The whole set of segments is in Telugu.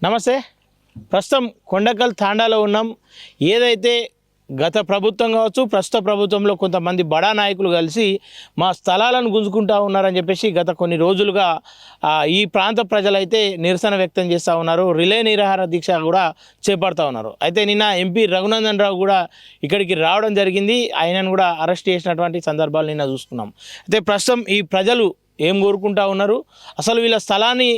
నమస్తే. ప్రస్తుతం కొండకల్ తాండాలో ఉన్నాం. ఏదైతే గత ప్రభుత్వం కావచ్చు, ప్రస్తుత ప్రభుత్వంలో కొంతమంది బడా నాయకులు కలిసి మా స్థలాలను గుంజుకుంటా ఉన్నారని చెప్పేసి గత కొన్ని రోజులుగా ఈ ప్రాంత ప్రజలైతే నిరసన వ్యక్తం చేస్తూ ఉన్నారు. రిలే నిరాహార దీక్ష కూడా చేపడతా ఉన్నారు. అయితే నిన్న ఎంపీ రఘునందన్ రావు కూడా ఇక్కడికి రావడం జరిగింది. ఆయనను కూడా అరెస్ట్ చేసినటువంటి సందర్భాలు నిన్న చూసుకున్నాం. అయితే ప్రస్తుతం ఈ ప్రజలు ఏం కోరుకుంటా ఉన్నారు, అసలు వీళ్ళ స్థలాన్ని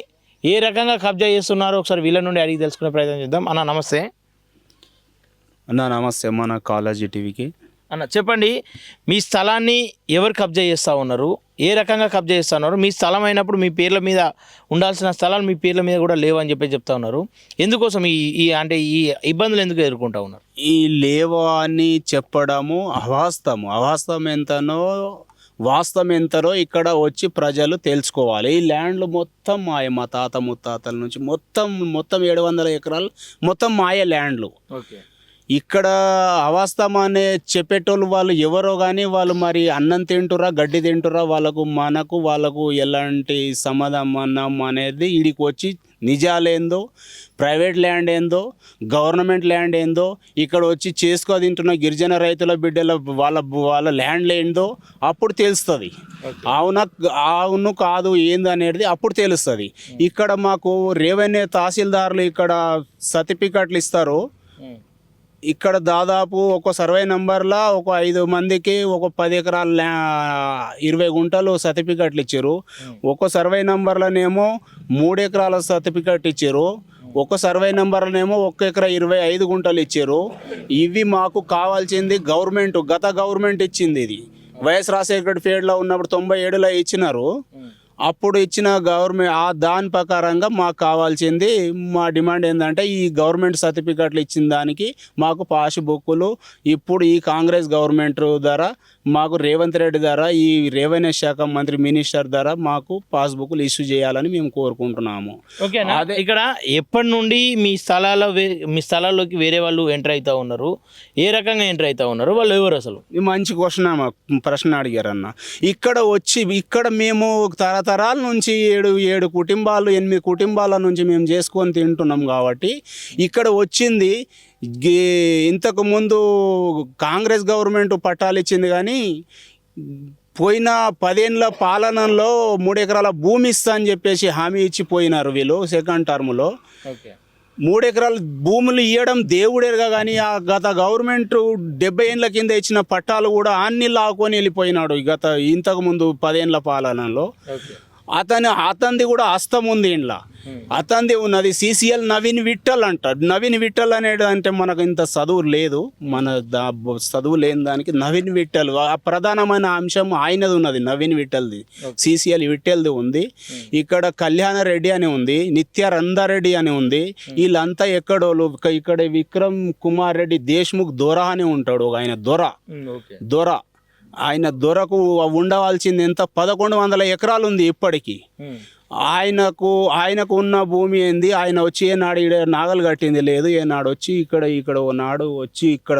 ఏ రకంగా కబ్జా చేస్తున్నారో ఒకసారి వీళ్ళ నుండి అడిగి తెలుసుకునే ప్రయత్నం చేద్దాం. అన్న నమస్తే. అన్న నమస్తే. మన కాలేజీ టీవీకి అన్న చెప్పండి, మీ స్థలాన్ని ఎవరు కబ్జా చేస్తూ ఉన్నారు, ఏ రకంగా కబ్జా చేస్తూ ఉన్నారు? మీ స్థలం అయినప్పుడు మీ పేర్ల మీద ఉండాల్సిన స్థలాలు మీ పేర్ల మీద కూడా లేవని చెప్పి చెప్తా ఉన్నారు. ఎందుకోసం ఈ ఇబ్బందులు ఎందుకు ఎదుర్కొంటా ఉన్నారు? ఈ లేవో అని చెప్పడము అవాస్తవం ఎంతనో వాస్తవం ఎంతనో ఇక్కడ వచ్చి ప్రజలు తెలుసుకోవాలి. ఈ ల్యాండ్లు మొత్తం మా తాత ముత్తాతల నుంచి మొత్తం 700 ఎకరాలు మొత్తం మాయ ల్యాండ్లు. ఓకే, ఇక్కడ అవాస్తవాన్ని చెప్పేటోళ్ళు వాళ్ళు ఎవరో కానీ వాళ్ళు మరి అన్నం తింటురా గడ్డి తింటురా వాళ్ళకు ఎలాంటి సమాధానం అనేది వీడికి వచ్చి నిజాలేందో, ప్రైవేట్ ల్యాండ్ ఏందో, గవర్నమెంట్ ల్యాండ్ ఏందో, ఇక్కడ వచ్చి చేసుకో తింటున్న గిరిజన రైతుల బిడ్డల వాళ్ళ ల్యాండ్ ఏందో అప్పుడు తెలుస్తుంది. అవును కాదు ఏంది అనేది అప్పుడు తెలుస్తుంది. ఇక్కడ మాకు రెవెన్యూ తహసీల్దారులు ఇక్కడ సర్టిఫికెట్లు ఇస్తారు. ఇక్కడ దాదాపు ఒక సర్వే నంబర్లో ఒక 5 మందికి ఒక 10 ఎకరాల 20 గుంటలు సర్టిఫికెట్లు ఇచ్చారు. ఒక సర్వే నంబర్లోనేమో 3 ఎకరాల సర్టిఫికెట్ ఇచ్చారు. ఒక సర్వే నెంబర్లోనేమో 1 ఎకరా 25 గుంటలు ఇచ్చారు. ఇవి మాకు కావాల్సింది గత గవర్నమెంట్ ఇచ్చింది. ఇది వైఎస్ రాజశేఖర పీరియడ్లో ఉన్నప్పుడు 97లో ఇచ్చినారు. అప్పుడు ఇచ్చిన గవర్నమెంట్ దాని ప్రకారంగా మాకు కావాల్సింది, మా డిమాండ్ ఏంటంటే ఈ గవర్నమెంట్ సర్టిఫికెట్లు ఇచ్చిన దానికి మాకు పాస్ బుక్కులు ఇప్పుడు ఈ కాంగ్రెస్ గవర్నమెంట్ ద్వారా మాకు రేవంత్ రెడ్డి ద్వారా ఈ రెవెన్యూ శాఖ మంత్రి మినిస్టర్ ద్వారా మాకు పాస్బుక్లు ఇష్యూ చేయాలని మేము కోరుకుంటున్నాము. ఓకేనా? ఇక్కడ ఎప్పటి నుండి మీ స్థలాల్లోకి వేరే వాళ్ళు ఎంటర్ అవుతూ ఉన్నారు, ఏ రకంగా ఎంటర్ అవుతూ ఉన్నారు, వాళ్ళు ఎవరు అసలు? మంచి ప్రశ్న అడిగారన్న. ఇక్కడ మేము తరతరాల నుంచి 7 కుటుంబాలు 8 కుటుంబాల నుంచి మేము చేసుకొని తింటున్నాం. కాబట్టి ఇక్కడ వచ్చింది ఇంతకుముందు కాంగ్రెస్ గవర్నమెంట్ పట్టాలు ఇచ్చింది, కానీ పోయిన 10 ఏళ్ళ పాలనలో 3 ఎకరాల భూమి ఇస్తా అని చెప్పేసి హామీ ఇచ్చి పోయినారు వీళ్ళు సెకండ్ టర్మ్లో. 3 ఎకరాల భూములు ఇవ్వడం దేవుడేరుగా, కానీ ఆ గత గవర్నమెంట్ 70 ఏళ్ళ కింద ఇచ్చిన పట్టాలు కూడా అన్ని లాక్కొని వెళ్ళిపోయినాడు ఇంతకుముందు 10 ఏళ్ళ పాలనలో. అతనిది కూడా హస్తం ఉంది. ఇంట్లో అతనిది ఉన్నది. CCL నవీన్ విఠల్ అంటాడు. నవీన్ విఠల్ అనేది అంటే మనకు ఇంత చదువు లేదు, చదువు లేని దానికి నవీన్ విఠల్ ఆ ప్రధానమైన అంశం ఆయనది ఉన్నది. నవీన్ విఠల్ది CCL విఠల్ది ఉంది. ఇక్కడ కళ్యాణ రెడ్డి అని ఉంది, నిత్యానందరెడ్డి అని ఉంది. వీళ్ళంతా ఎక్కడోళ్ళు. ఇక్కడ విక్రమ్ కుమార్ రెడ్డి దేశ్ముఖ్ దొర అని ఉంటాడు. ఆయన దొర ఆయన దొరకు ఉండవలసింది ఎంత 1100 ఎకరాలు ఉంది ఇప్పటికీ. ఆయనకు ఉన్న భూమి ఏంది? ఆయన వచ్చి ఏనాడు నాగలు కట్టింది లేదు, ఏనాడు వచ్చి ఇక్కడ నాడు వచ్చి ఇక్కడ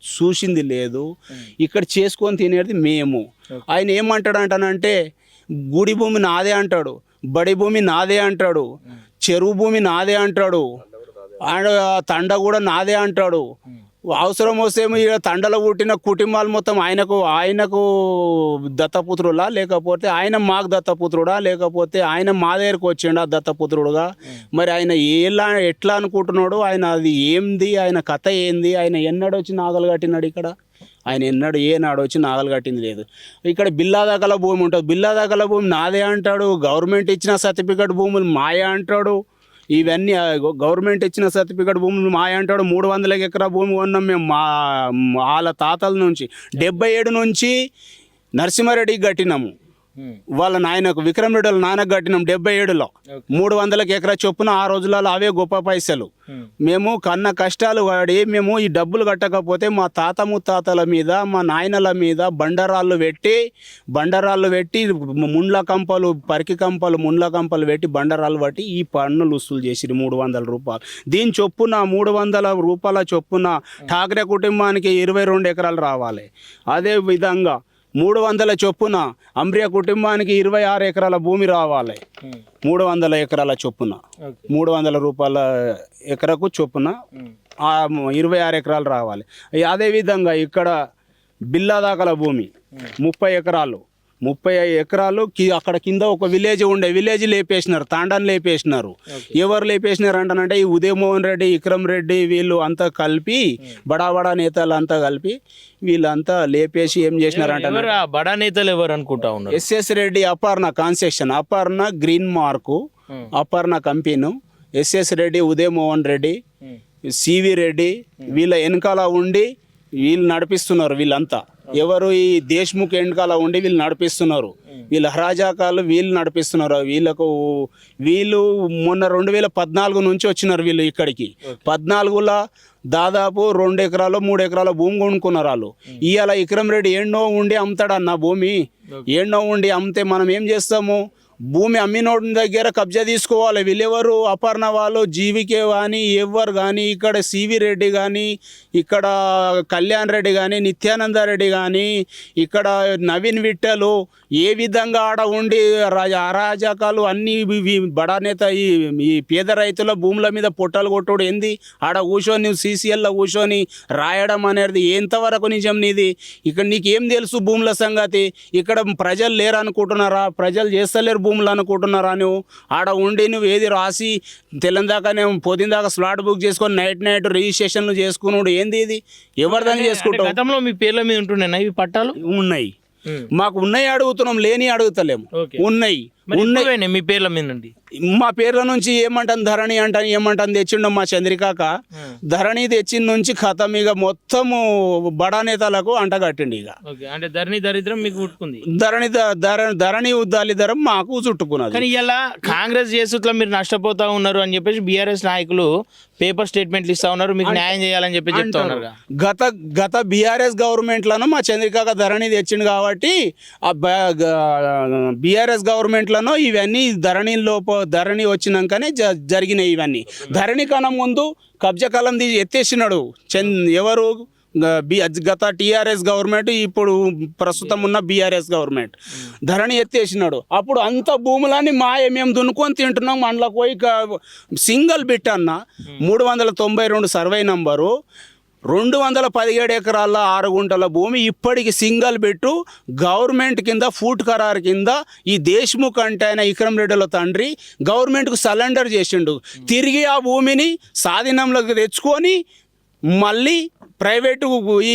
చూసింది లేదు. ఇక్కడ చేసుకొని తినేది మేము. ఆయన ఏమంటాడంటానంటే గుడి భూమి నాదే అంటాడు, బడి భూమి నాదే అంటాడు, చెరువు భూమి నాదే అంటాడు, ఆయన తండ కూడా నాదే అంటాడు. అవసరం వస్తేమో ఇక్కడ తండలో పుట్టిన కుటుంబాలు మొత్తం ఆయనకు దత్తపుత్రులా, లేకపోతే ఆయన మాకు దత్తపుత్రుడా, లేకపోతే ఆయన మా దగ్గరకు వచ్చిండా దత్తపుత్రుడుగా? మరి ఆయన ఎట్లా అనుకుంటున్నాడు? ఆయన అది ఏంది? ఆయన కథ ఏంది? ఆయన ఎన్నడూ వచ్చి నాగలు కట్టినాడు ఇక్కడ? ఆయన ఏనాడు వచ్చి నాగలు కట్టింది లేదు. ఇక్కడ బిల్లాదాకల భూమి ఉంటుంది. బిల్లాదాకల భూమి నాదే అంటాడు. గవర్నమెంట్ ఇచ్చిన సర్టిఫికెట్ భూములు మాయా అంటాడు. ఇవన్నీ గవర్నమెంట్ ఇచ్చిన సర్టిఫికెట్ భూములు మాయ అంటాడు. 300 ఎకరా భూమి కొన్నాం మేము వాళ్ళ తాతల నుంచి. 77 నుంచి నరసింహారెడ్డికి కట్టినాము. వాళ్ళ నాయనకు విక్రమ్ రెడ్డి వాళ్ళ నాయనకు కట్టినాం 77లో 300 ఎకరా చొప్పున. ఆ రోజులలో అవే గొప్ప పైసలు. మేము కన్న కష్టాలు పడి మేము ఈ డబ్బులు కట్టకపోతే మా తాత ముత్తాతల మీద, మా నాయనల మీద బండరాళ్ళు పెట్టి ముండ్ల కంపలు, పరికి కంపలు, ముండ్ల కంపలు పెట్టి బండరాళ్ళు పట్టి ఈ పన్నులు వసూలు చేసి 300 రూపాయలు. దీని చొప్పున 300 రూపాయల చొప్పున ఠాక్రే కుటుంబానికి 22 ఎకరాలు రావాలి. అదే విధంగా 300 చొప్పున అంబ్రియా కుటుంబానికి 26 ఎకరాల భూమి రావాలి. 300 ఎకరాల చొప్పున 300 రూపాయల ఎకరకు చొప్పున 26 ఎకరాలు రావాలి. అదేవిధంగా ఇక్కడ బిల్లా దాకల భూమి 30 ఎకరాలు 35 ఎకరాలు అక్కడ కింద ఒక విలేజ్ ఉండే విలేజ్ లేపేసినారు, తాండాన్ని లేపేసినారు. ఎవరు లేపేసినారు అంటానంటే ఈ ఉదయమోహన్ రెడ్డి, విక్రమ్ రెడ్డి వీళ్ళు అంతా కలిపి బడా నేతలు అంతా కలిపి వీళ్ళంతా లేపేసి ఏం చేసినారు అంటే బడా నేతలు ఎవరు అనుకుంటా ఉన్నారు? SS Reddy Aparna concession, Aparna green mark, Aparna company, SS Reddy, Udayamohan Reddy, CV Reddy వీళ్ళ వెనకాల ఉండి వీళ్ళు నడిపిస్తున్నారు. వీళ్ళంతా ఎవరు ఈ దేశ్ముఖ్ వెనకాల ఉండి వీళ్ళు నడిపిస్తున్నారు. వీళ్ళ హరాజాకాలు వీళ్ళు నడిపిస్తున్నారు. వీళ్ళు మొన్న 2014 నుంచి వచ్చినారు వీళ్ళు ఇక్కడికి. 14లో దాదాపు 2 ఎకరాలు 3 ఎకరాల భూమి కొనుక్కున్నారు వాళ్ళు. ఇవాళ విక్రమ్ రెడ్డి ఏండో ఉండి అమ్ముతాడన్న భూమి, ఏండో ఉండి అమ్మితే మనం ఏం చేస్తాము? భూమి అమ్మినోడి దగ్గర కబ్జా తీసుకోవాలి. వీళ్ళెవరు? అపర్ణ వాళ్ళు, జీవికే కానీ ఎవరు కానీ, ఇక్కడ సివి రెడ్డి కానీ, ఇక్కడ కళ్యాణ్ రెడ్డి కానీ, నిత్యానంద రెడ్డి కానీ, ఇక్కడ నవీన్ విట్టలు ఏ విధంగా ఆడ ఉండి అరాజకాలు అన్నీ బడా నేత ఈ పేద రైతుల భూముల మీద పొట్టలు కొట్టుడు ఏంది? ఆడ కూర్చొని సీసీఎల్లో కూర్చొని రాయడం అనేది ఎంతవరకు నిజం నీది? ఇక్కడ నీకేం తెలుసు భూముల సంగతి? ఇక్కడ ప్రజలు లేరు అనుకుంటున్నారా? ప్రజలు చేస్తలేరు భూములు అనుకుంటున్నారా? నువ్వు ఆడ ఉండి నువ్వు ఏది రాసి తెల్లందాకానే పొద్దుందాకా స్లాట్ బుక్ చేసుకొని నైట్ రిజిస్ట్రేషన్లు చేసుకున్నాడు ఏంది ఇది? ఎవరిదాన్ని చేసుకుంటావు? గతంలో మీ పేర్ల మీద ఉంటున్నాయి ఇవి పట్టాలు? ఉన్నాయి, మాకు ఉన్నాయి అడుగుతున్నాం, లేని అడుగుతలేము. ఉన్నాయి మీ పేర్ల మీద నుండి మా పేర్ల నుంచి ఏమంటాను ధరణి అంటాను, ఏమంటాను తెచ్చిండు మా చంద్రికాక. ధరణి తెచ్చిన నుంచి ఖతం ఇక మొత్తము బడా నేతలకు అంటగట్టిండి. ఇక అంటే ధరణి దరిద్రం మీకు చుట్టుకుంది. ధరణి దళిద్రం మాకు చుట్టుకున్నది. కానీ ఇలా కాంగ్రెస్ చేసుట్లో మీరు నష్టపోతా ఉన్నారు అని చెప్పేసి బీఆర్ఎస్ నాయకులు పేపర్ స్టేట్మెంట్లు ఇస్తా ఉన్నారు, మీకు న్యాయం చేయాలని చెప్పి చెప్తా ఉన్నారు. గత బీఆర్ఎస్ గవర్నమెంట్లను మా చంద్రికాక ధరణి తెచ్చిండు కాబట్టి ఆ బీఆర్ఎస్ గవర్నమెంట్లను ఇవన్నీ ధరణి వచ్చినాకనే జరిగినాయి ఇవన్నీ. ధరణి కన్నా ముందు కబ్జా కాలం ఎత్తేసినాడు ఎవరు? గత టీఆర్ఎస్ గవర్నమెంట్, ఇప్పుడు ప్రస్తుతం ఉన్న బీఆర్ఎస్ గవర్నమెంట్ ధరణి ఎత్తేసినాడు. అప్పుడు అంత భూములన్నీ మేము దున్నుకొని తింటున్నాం. అందులో పోయి సింగిల్ బిట్ అన్న 392 సర్వే నంబరు 217 ఎకరాల 6 గుంటల భూమి ఇప్పటికి సింగల్ బెట్టు గవర్నమెంట్ కింద ఫూట్ ఖరారు కింద ఈ దేశ్ముఖ్ అంటే ఆయన విక్రమ్ రెడ్డిల తండ్రి గవర్నమెంట్కు సరెండర్ చేసిండు. తిరిగి ఆ భూమిని స్వాధీనంలోకి తెచ్చుకొని మళ్ళీ ప్రైవేటు ఈ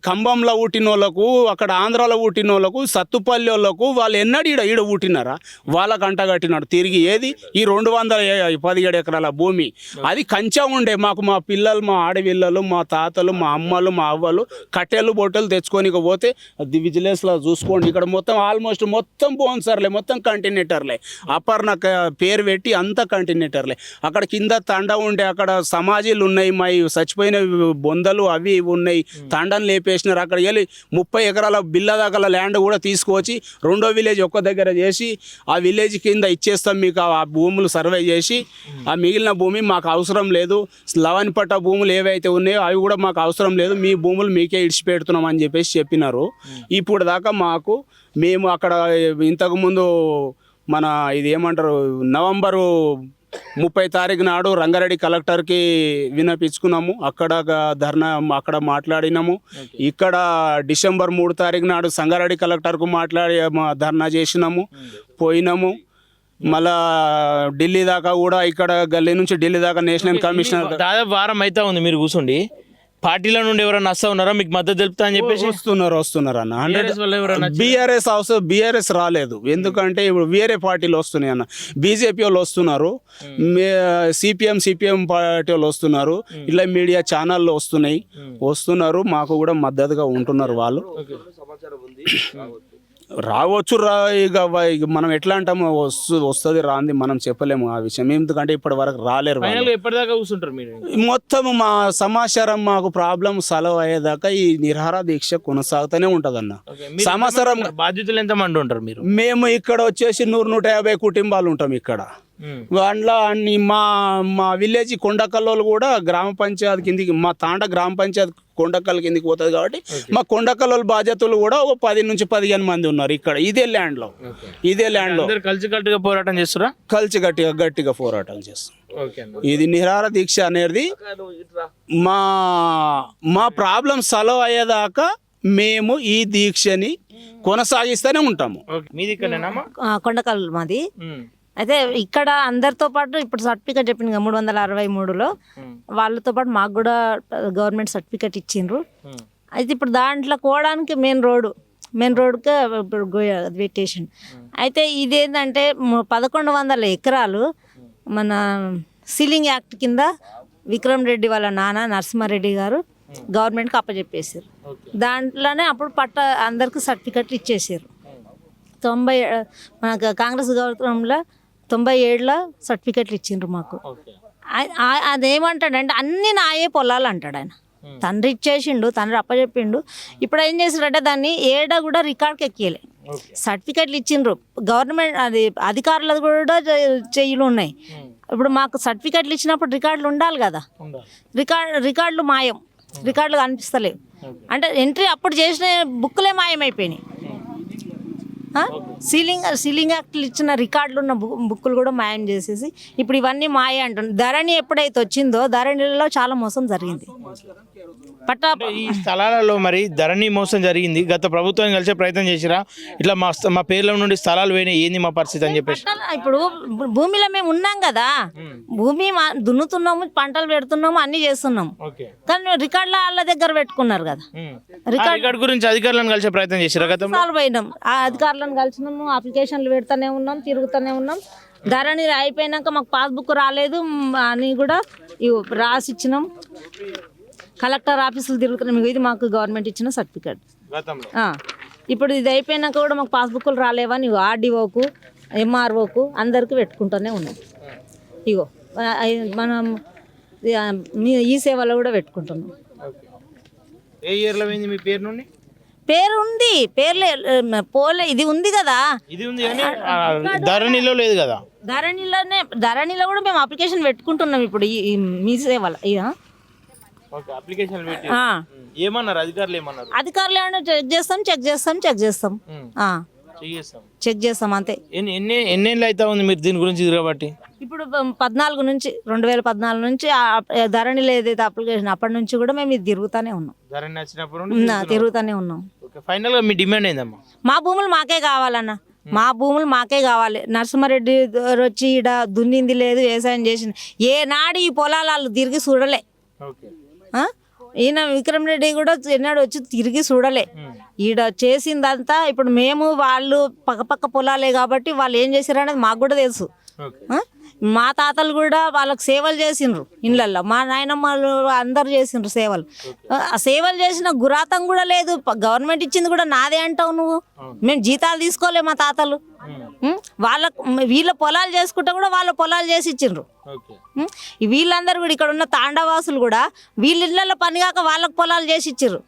ఖమ్మంలో ఊటిన వాళ్ళకు, అక్కడ ఆంధ్రాలో ఊటిన వాళ్ళకు, సత్తుపల్లి వాళ్ళకు వాళ్ళు ఎన్నడూ ఈడ ఊటినారా? వాళ్ళకు అంటగట్టినాడు తిరిగి. ఏది ఈ 217 ఎకరాల భూమి అది కంచా ఉండే. మాకు మా పిల్లలు, మా ఆడపిల్లలు, మా తాతలు, మా అమ్మలు, మా అవ్వలు కట్టెలు బొట్టెలు తెచ్చుకొని పోతే విజిలెన్స్లో చూసుకోండి. ఇక్కడ మొత్తం ఆల్మోస్ట్ మొత్తం బోన్సర్లే, మొత్తం కంటిన్యూటర్లే. అపర్ణ పేరు పెట్టి అంతా కంటిన్యూటర్లే. అక్కడ కింద తండ ఉండే, అక్కడ సమాజీలు ఉన్నాయి, మా చచ్చిపోయిన బొందలు అవి ఉన్నాయి. తండాన్ని లేపేసినారు. అక్కడ వెళ్ళి 30 ఎకరాల బిల్ల దాకా ల్యాండ్ కూడా తీసుకొచ్చి 2వ విలేజ్ ఒక్క దగ్గర చేసి ఆ విలేజ్ కింద ఇచ్చేస్తాం మీకు ఆ భూములు సర్వే చేసి, ఆ మిగిలిన భూమి మాకు అవసరం లేదు, లవన్ పట్ట భూములు ఏవైతే ఉన్నాయో అవి కూడా మాకు అవసరం లేదు, మీ భూములు మీకే ఇడిచిపెడుతున్నాం అని చెప్పేసి చెప్పినారు. ఇప్పుడు దాకా మేము అక్కడ ఇంతకుముందు మన ఇది ఏమంటారు నవంబరు 30 తారీఖు నాడు రంగారెడ్డి కలెక్టర్కి విన్నపించుకున్నాము. అక్కడ ధర్నా అక్కడ మాట్లాడినాము. ఇక్కడ డిసెంబర్ 3 తారీఖు నాడు సంగారెడ్డి కలెక్టర్కు ధర్నా చేసినాము, పోయినాము. మళ్ళా ఢిల్లీ దాకా కూడా, ఇక్కడ గల్లీ నుంచి ఢిల్లీ దాకా నేషనల్ కమిషనర్ దాదాపు వారం అయితే ఉంది మీరు కూర్చుండి. పార్టీల నుండి ఎవరైనా వస్తా ఉన్నారా మీకు మద్దతు తెలుపుతా అని చెప్పేసి? వస్తున్నారు అన్న. 100 బీఆర్ఎస్ రాలేదు, ఎందుకంటే ఇప్పుడు వేరే పార్టీలు వస్తున్నాయి అన్న. బీజేపీ వాళ్ళు వస్తున్నారు, సిపిఎం పార్టీ వాళ్ళు వస్తున్నారు, ఇలా మీడియా ఛానళ్ళు వస్తున్నారు, మాకు కూడా మద్దతుగా ఉంటున్నారు వాళ్ళు. రావచ్చు ఇక మనం ఎట్లా అంటాము, వస్తుంది రాంది మనం చెప్పలేము ఆ విషయం, ఎందుకంటే ఇప్పటి వరకు రాలేరు. ఎప్పటిదాకా కూర్చుంటారు మీరు? మొత్తం మా సమాచారం మాకు ప్రాబ్లం సాల్వ్ అయ్యేదాకా ఈ నిరాహార దీక్ష కొనసాగుతూనే ఉంటుంది అన్న. సంవత్సరం బాధ్యతలు ఎంతమంది ఉంటారు మీరు? మేము ఇక్కడ వచ్చేసి 100-150 కుటుంబాలు ఉంటాం ఇక్కడ. అందులో అన్ని మా విలేజ్ కొండకల్లోలు కూడా గ్రామ పంచాయతీ కిందికి, మా తాండ గ్రామ పంచాయతీ కొండకల్ కిందికి పోతుంది కాబట్టి మా కొండకల్లోల బాధ్యతలు కూడా ఒక 10 నుంచి 15 మంది ఉన్నారు ఇక్కడ ఇదే ల్యాండ్లో. కలిసికట్టుగా పోరాటం చేస్తారా? గట్టిగా పోరాటం చేస్తాం. ఇది నిరాహార దీక్ష అనేది మా ప్రాబ్లం సాల్వ్ అయ్యేదాకా మేము ఈ దీక్షని కొనసాగిస్తూనే ఉంటాము. మీది కొండకల్ మాది. అయితే ఇక్కడ అందరితో పాటు ఇప్పుడు సర్టిఫికేట్ చెప్పింది 363లో వాళ్ళతో పాటు మాకు కూడా గవర్నమెంట్ సర్టిఫికేట్ ఇచ్చిండ్రు. అయితే ఇప్పుడు దాంట్లో పోవడానికి మెయిన్ రోడ్కే ఇప్పుడు పెట్టేసిండు. అయితే ఇదేంటంటే 1100 ఎకరాలు మన సీలింగ్ యాక్ట్ కింద విక్రమ్ రెడ్డి వాళ్ళ నాన్న నరసింహారెడ్డి గారు గవర్నమెంట్కి అప్పచెప్పేసారు. దాంట్లోనే అప్పుడు అందరికి సర్టిఫికెట్లు ఇచ్చేసారు. మన కాంగ్రెస్ గవర్నమెంట్లో 97లో సర్టిఫికెట్లు ఇచ్చిండ్రు మాకు. అదేమంటాడంటే అన్ని నాయే పొలాలు అంటాడు ఆయన. తండ్రి ఇచ్చేసిండు, తండ్రి అప్పచెప్పిండు. ఇప్పుడు ఏం చేసాడంటే దాన్ని ఏడా కూడా రికార్డ్కి ఎక్కియలే. సర్టిఫికెట్లు ఇచ్చిండ్రు గవర్నమెంట్, అది అధికారులు కూడా చెయ్యిలు ఉన్నాయి. ఇప్పుడు మాకు సర్టిఫికెట్లు ఇచ్చినప్పుడు రికార్డులు ఉండాలి కదా, రికార్డులు మాయం, రికార్డులు కనిపిస్తలేవు. అంటే ఎంట్రీ అప్పుడు చేసిన బుక్లే మాయమైపోయినాయి. సీలింగ్ యాక్ట్లు ఇచ్చిన రికార్డులు ఉన్న బుక్కులు కూడా మాయం చేసేసి ఇప్పుడు ఇవన్నీ మాయ అంటుంది. ధరణి ఎప్పుడైతే వచ్చిందో ధరణిలో చాలా మోసం జరిగింది. ఈ స్థలాలలో మరి ధరణి మోసం జరిగింది. గత ప్రభుత్వం కలిసే ప్రయత్నం చేసిరా, ఇట్లా మా పేర్ల నుండి స్థలాలు పోయినాయి, ఏంది మా పరిస్థితి అని చెప్పేసి. ఇప్పుడు భూమిలో మేము ఉన్నాం కదా, భూమి దున్నుతున్నాము, పంటలు పెడుతున్నాము, అన్ని చేస్తున్నాము. కానీ రికార్డులు వాళ్ళ దగ్గర పెట్టుకున్నారు కదా. రికార్డు గురించి అధికారులను కలిసే ప్రయత్నం చేసిరా? గతంలో పోయినాం, ఆ అధికారులను కలిసినాము, అప్లికేషన్లు పెడతానే ఉన్నాం, తిరుగుతూనే ఉన్నాం. ధరణి అయిపోయినాక మాకు పాస్బుక్ రాలేదు అని కూడా రాసి ఇచ్చినాం. కలెక్టర్ ఆఫీసులు తిరుగుతున్నాం. ఇది మాకు గవర్నమెంట్ ఇచ్చిన సర్టిఫికేట్. ఇప్పుడు ఇది అయిపోయినాక కూడా మాకు పాస్బుక్లు రాలేవని ఆర్డీఓకు, ఎంఆర్ఓకు అందరికి పెట్టుకుంటూనే ఉన్నాం. ఇగో మనం ఈ సేవలో కూడా పెట్టుకుంటున్నాం. ఏ ఇయర్లో పోయింది మీ పేరు నుండి? పేరు ఉంది, పేర్లే పోలే. ఇది ఉంది కదా, ఇది ఉంది కానీ ధరణిలో లేదు కదా. ధరణిలో కూడా మేము అప్లికేషన్ పెట్టుకుంటున్నాం ఇప్పుడు మీ సేవలో. ఏమన్నారు అధికారులు? ఏమన్నారు అధికారులు? ఏమన్నా చెక్ చేస్తాం అంతే. ఎన్నేళ్ళు అయితే ఉంది మీరు దీని గురించి తిరగబట్టి? ఇప్పుడు 2014 నుంచి ధరణిలో ఏదైతే అప్లికేషన్ అప్పటి నుంచి కూడా మేము ఇది తిరుగుతానే ఉన్నాం. ధరణి వచ్చినప్పుడు తిరుగుతానే ఉన్నాం. ఫైనల్ గా మీ డిమాండ్ ఏందమ్మా? మా భూములు మాకే కావాలన్న, మా భూములు మాకే కావాలి. నరసింహారెడ్డి వచ్చి ఈడ దున్నింది లేదు, వ్యవసాయం చేసింది ఏనాడు ఈ పొలాలు వాళ్ళు తిరిగి చూడలే. ఈయన విక్రమ్ రెడ్డి కూడా ఎన్నాడు వచ్చి తిరిగి చూడలే. ఈడ చేసిందంతా ఇప్పుడు మేము వాళ్ళు పక్క పొలాలే కాబట్టి వాళ్ళు ఏం చేశారు అనేది మాకు కూడా తెలుసు. మా తాతలు కూడా వాళ్ళకి సేవలు చేసిండ్రు ఇళ్ళల్లో, మా నాయనమ్మలు అందరు చేసిండ్రు సేవలు. ఆ సేవలు చేసిన గురాతం కూడా లేదు. గవర్నమెంట్ ఇచ్చింది కూడా నాదే అంటావు నువ్వు. మేము జీతాలు తీసుకోలే మా తాతలు. వీళ్ళ పొలాలు చేసుకుంటా కూడా వాళ్ళ పొలాలు చేసి ఇచ్చిండ్రు. వీళ్ళందరూ కూడా ఇక్కడ ఉన్న తాండవాసులు కూడా వీళ్ళ ఇళ్ళల్లో పని కాక వాళ్ళకి పొలాలు చేసి ఇచ్చారు.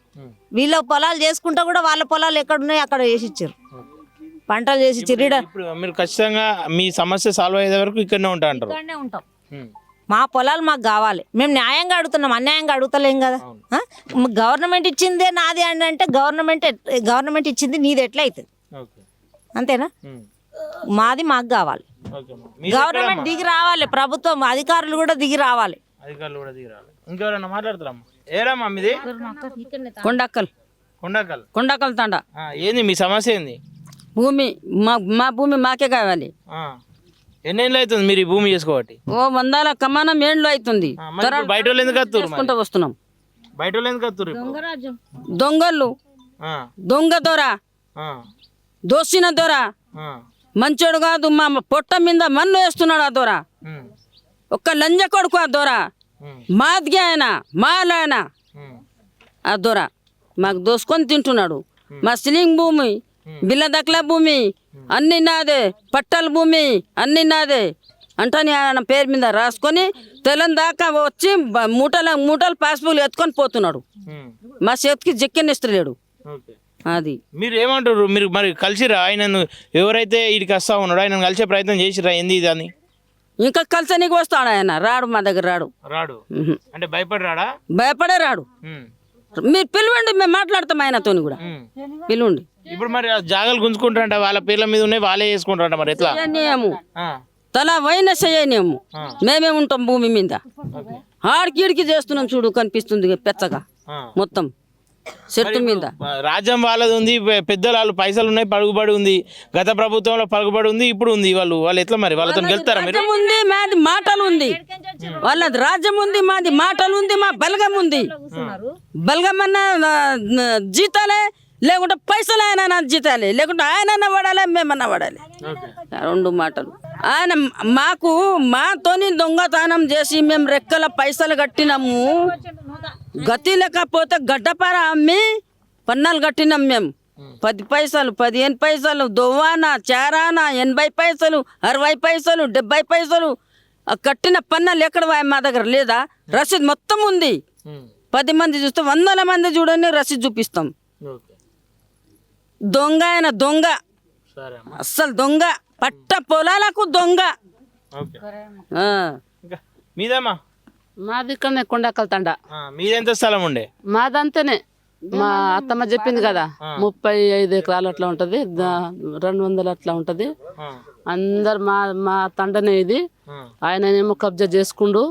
వీళ్ళ పొలాలు చేసుకుంటా కూడా వాళ్ళ పొలాలు ఎక్కడున్నాయి అక్కడ చేసి ఇచ్చారు, పంటలు చేసి ఇచ్చారు. మీరు ఖచ్చితంగా మీ సమస్య సాల్వ్ అయ్యే వరకు ఇక్కడనే ఉంటాం. మా పొలాలు మాకు కావాలి. మేము న్యాయంగా అడుగుతున్నాం, అన్యాయంగా అడుగుతలేం కదా. గవర్నమెంట్ ఇచ్చిందే నాది అని అంటే గవర్నమెంట్ ఇచ్చింది నీది ఎట్లా అవుతుంది? అంతేనా? మాది మాకు కావాలి. గవర్నమెంట్ దిగి రావాలి, ప్రభుత్వం అధికారులు కూడా దిగి రావాలి. ఇంకెవరన్నా మాట్లాడుతున్నామ్మా? ఏరమ్మా మీది? కొండకల్ తండ. ఏంది మీ సమస్య? ఏంది? భూమి మా భూమి మాకే కావాలి. ఎన్నేళ్ళు అవుతుంది మీరు ఈ భూమి చేసుకోబట్టి? ఓ 100 కమానం ఏండ్లు అవుతుంది. బయట వాళ్ళు ఎందుకు చేసుకుంటూ వస్తున్నాం. బయట వాళ్ళు ఎందుకు వస్తారు? దొంగలు, దొంగ దొర, దోసిన దొర, మంచోడు కాదు. మా పొట్ట మీద మన్ను వేస్తున్నాడు ఆ దొర. ఒక్క లంజ కొడుకు ఆ దొర. మాదిగి ఆయన, మాలాయన ఆ దొర మాకు దోసుకొని తింటున్నాడు. మా సిలింగ్ భూమి, బిల్ల దక్ల భూమి అన్ని నాదే, పట్టల భూమి అన్ని నాదే అంటని ఆయన పేరు మీద రాసుకొని తెలం దాకా వచ్చి మూటలు పాస్బుక్లు ఎత్తుకొని పోతున్నాడు. మా చేతికి జక్కెనిస్తలేడు. అది మీరు ఏమంటారు? మీరు మరి కలిసిరా ఆయనను? ఎవరైతే వీడికి వస్తా ఉన్నాడో ఆయన కలిసే ప్రయత్నం చేసిరా? ఏంది ఇది అని? ఇంకా కలిసనికి వస్తాడు ఆయన, రాడు మా దగ్గర రాడు. రాడు ఉహు. అంటే భయపడి రాడా? భయపడే రాడు. ఉమ్. మీరు పిలవండి, మేము మాట్లాడతాం ఆయనతో కూడా. ఉమ్. పిలవండి. ఇప్పుడు మరి ఆ జాగాలు గుంజుకుంటారంట, వాళ్ళ పేర్ల మీద ఉన్నాయి, వాళ్ళే చేసుకుంటారంట, మరి ఎట్లా? చేయనీయము, ఆ, తలా వైన చేయనీయము, మేమే ఉంటాం భూమి మీద. ఓకే. ఆడికిడికి చేస్తున్నాం చూడు, కనిపిస్తుంది పెచ్చగా ఆ. మొత్తం చెట్టు మీద. రాజ్యం వాళ్ళది ఉంది, పెద్దలు వాళ్ళు పైసలు ఉన్నాయి, పలుకుబడి ఉంది, గత ప్రభుత్వంలో పలుకుబడి ఉంది, ఇప్పుడు ఉంది. వాళ్ళు ఎట్లా మరి? వాళ్ళతో గెలుస్తారా మీరు? రాజ్యం ఉంది, మాది మాటలు ఉంది. వాళ్ళది రాజ్యం ఉంది, మాది మాటలు ఉంది, మా బలగం ఉంది. బలగం అన్న జీతాలే, లేకుంటే పైసలు ఆయన జీతాలే, లేకుంటే ఆయన పడాలి, మేమన్నా పడాలి. రెండు మాటలు. ఆయన మాతోని దొంగతనం చేసి మేము రెక్కల పైసలు కట్టినాము. గతి లేకపోతే గడ్డపార అమ్మి పన్నాలు కట్టినాం మేము. 10 పైసలు, 15 పైసలు, దొవ్వానా, చారానా, 80 పైసలు, 60 పైసలు, 70 పైసలు కట్టిన పన్నాలు ఎక్కడ మా దగ్గర లేదా? రసీద్ మొత్తం ఉంది. 10 మంది చూస్తే 100 మంది చూడని రసీద్ చూపిస్తాం. దొంగ ఆయన దొంగ, సరే అమ్మా. అస్సలు దొంగ, పట్ట పొలాలకు దొంగ. ఓకే. ఆ. ఇంకా మీదేమా? మాది ఇక్కడనే కొండకల్తండ. మీదెంత స్థలం ఉండే? మాదంతనే మా అత్తమ్మ చెప్పింది కదా, 35 ఎకరాలు అట్లా ఉంటది, 200 అట్లా ఉంటది. అందరు మా తండనే ఇది. ఆయననేమో కబ్జా చేసుకుండు.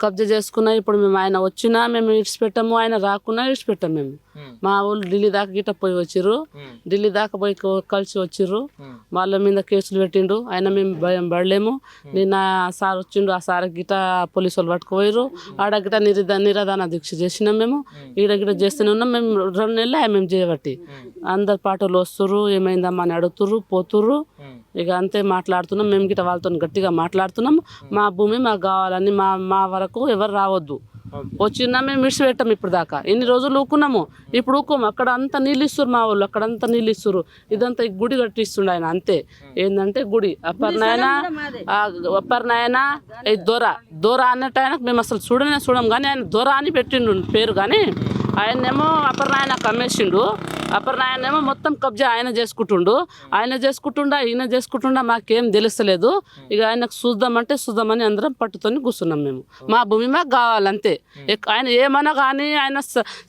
కబ్జా చేసుకున్నా ఇప్పుడు మేము ఆయన వచ్చినా మేము ఇడిచిపెట్టాము, ఆయన రాకున్నా ఇడిచిపెట్టాము. మేము మా ఊళ్ళు ఢిల్లీ దాకా గిట్ట పోయి వచ్చిర్రు, ఢిల్లీ దాకా పోయి కలిసి వచ్చిర్రు. వాళ్ళ మీద కేసులు పెట్టిండు. ఆయన మేము భయం పడలేము. నిన్న సార్ వచ్చిండు, ఆ సార్ గిట్ట పోలీసు వాళ్ళు పట్టుకుపోయారు. ఆడ గిట్ట నిరాధాన దీక్ష చేసినాం మేము. ఈడ గిట్ట చేస్తూనే ఉన్నాం మేము. 2 నెలలు మేము చేయబట్టి అందరు పాటలు వస్తుర్రు, ఏమైందమ్మా అని అడుగుతుర్రు, పోతుర్రు. ఇక అంతే మాట్లాడుతున్నాం మేము గిట్ట వాళ్ళతో గట్టిగా మాట్లాడుతున్నాం. మా భూమి మాకు కావాలని, మా వరకు ఎవరు రావద్దు. వచ్చినా మేము విడిచిపెట్టాం. ఇప్పుడు దాకా ఎన్ని రోజులు ఊకున్నాము, ఇప్పుడు ఊకోము. అక్కడ అంతా నీళ్ళు ఇస్తున్నారు మా వాళ్ళు, అక్కడంతా నీళ్ళు ఇస్తున్నారు. ఇదంతా ఈ గుడి కట్టిస్తుండ ఆయన. అంతే ఏంటంటే గుడి అప్పర్నాయన ఈ దొర అన్నట్టు ఆయనకు మేము అసలు చూడం కానీ ఆయన దొర అని పెట్టిండు పేరు. కానీ ఆయనేమో అప్పర్నాయన కమ్మేసిండు. అప్పర్నాయనేమో మొత్తం కబ్జా ఆయన చేసుకుంటుండు. ఈయన చేసుకుంటుండా మాకేం తెలుస్తలేదు. ఇక ఆయనకు చూద్దామని అందరం పట్టుకొని కూర్చున్నాం మేము. మా భూమి మాకు కావాలంతే. ఆయన ఏమన్నా కానీ ఆయన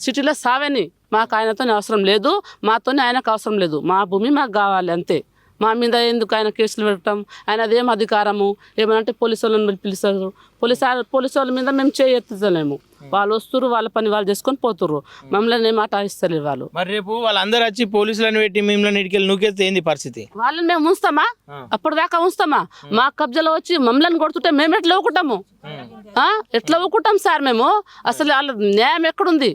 సిటీలో సావని, మాకు ఆయనతో అవసరం లేదు, మాతోనే ఆయనకు అవసరం లేదు. మా భూమి మాకు కావాలి అంతే. మా మీద ఎందుకు ఆయన కేసులు పెట్టడం? ఆయన అదేం అధికారము? ఏమనంటే పోలీసు వాళ్ళని పిలుస్తారు. పోలీసు వాళ్ళ మీద మేము చేయెత్తలేము. వాళ్ళు వస్తున్నారు, వాళ్ళ పని వాళ్ళు చేసుకొని పోతుర్రు. మమ్మల్ని ఏం మాట ఇస్తలేరు వాళ్ళు. మరి రేపు వాళ్ళందరూ వచ్చి పోలీసులను పెట్టి మిమ్మల్ని ఇటుకెళ్ళి నూకేస్తే ఏంది పరిస్థితి? వాళ్ళని మేము ఉంచుతామా? అప్పుడు దాకా ఉంచుతామా? మా కబ్జాలో వచ్చి మమ్మల్ని కొడుతుంటే మేము ఎట్లా ఊకుంటాము? ఎట్లా ఊకుంటాం సార్ మేము? అసలు వాళ్ళ న్యాయం ఎక్కడుంది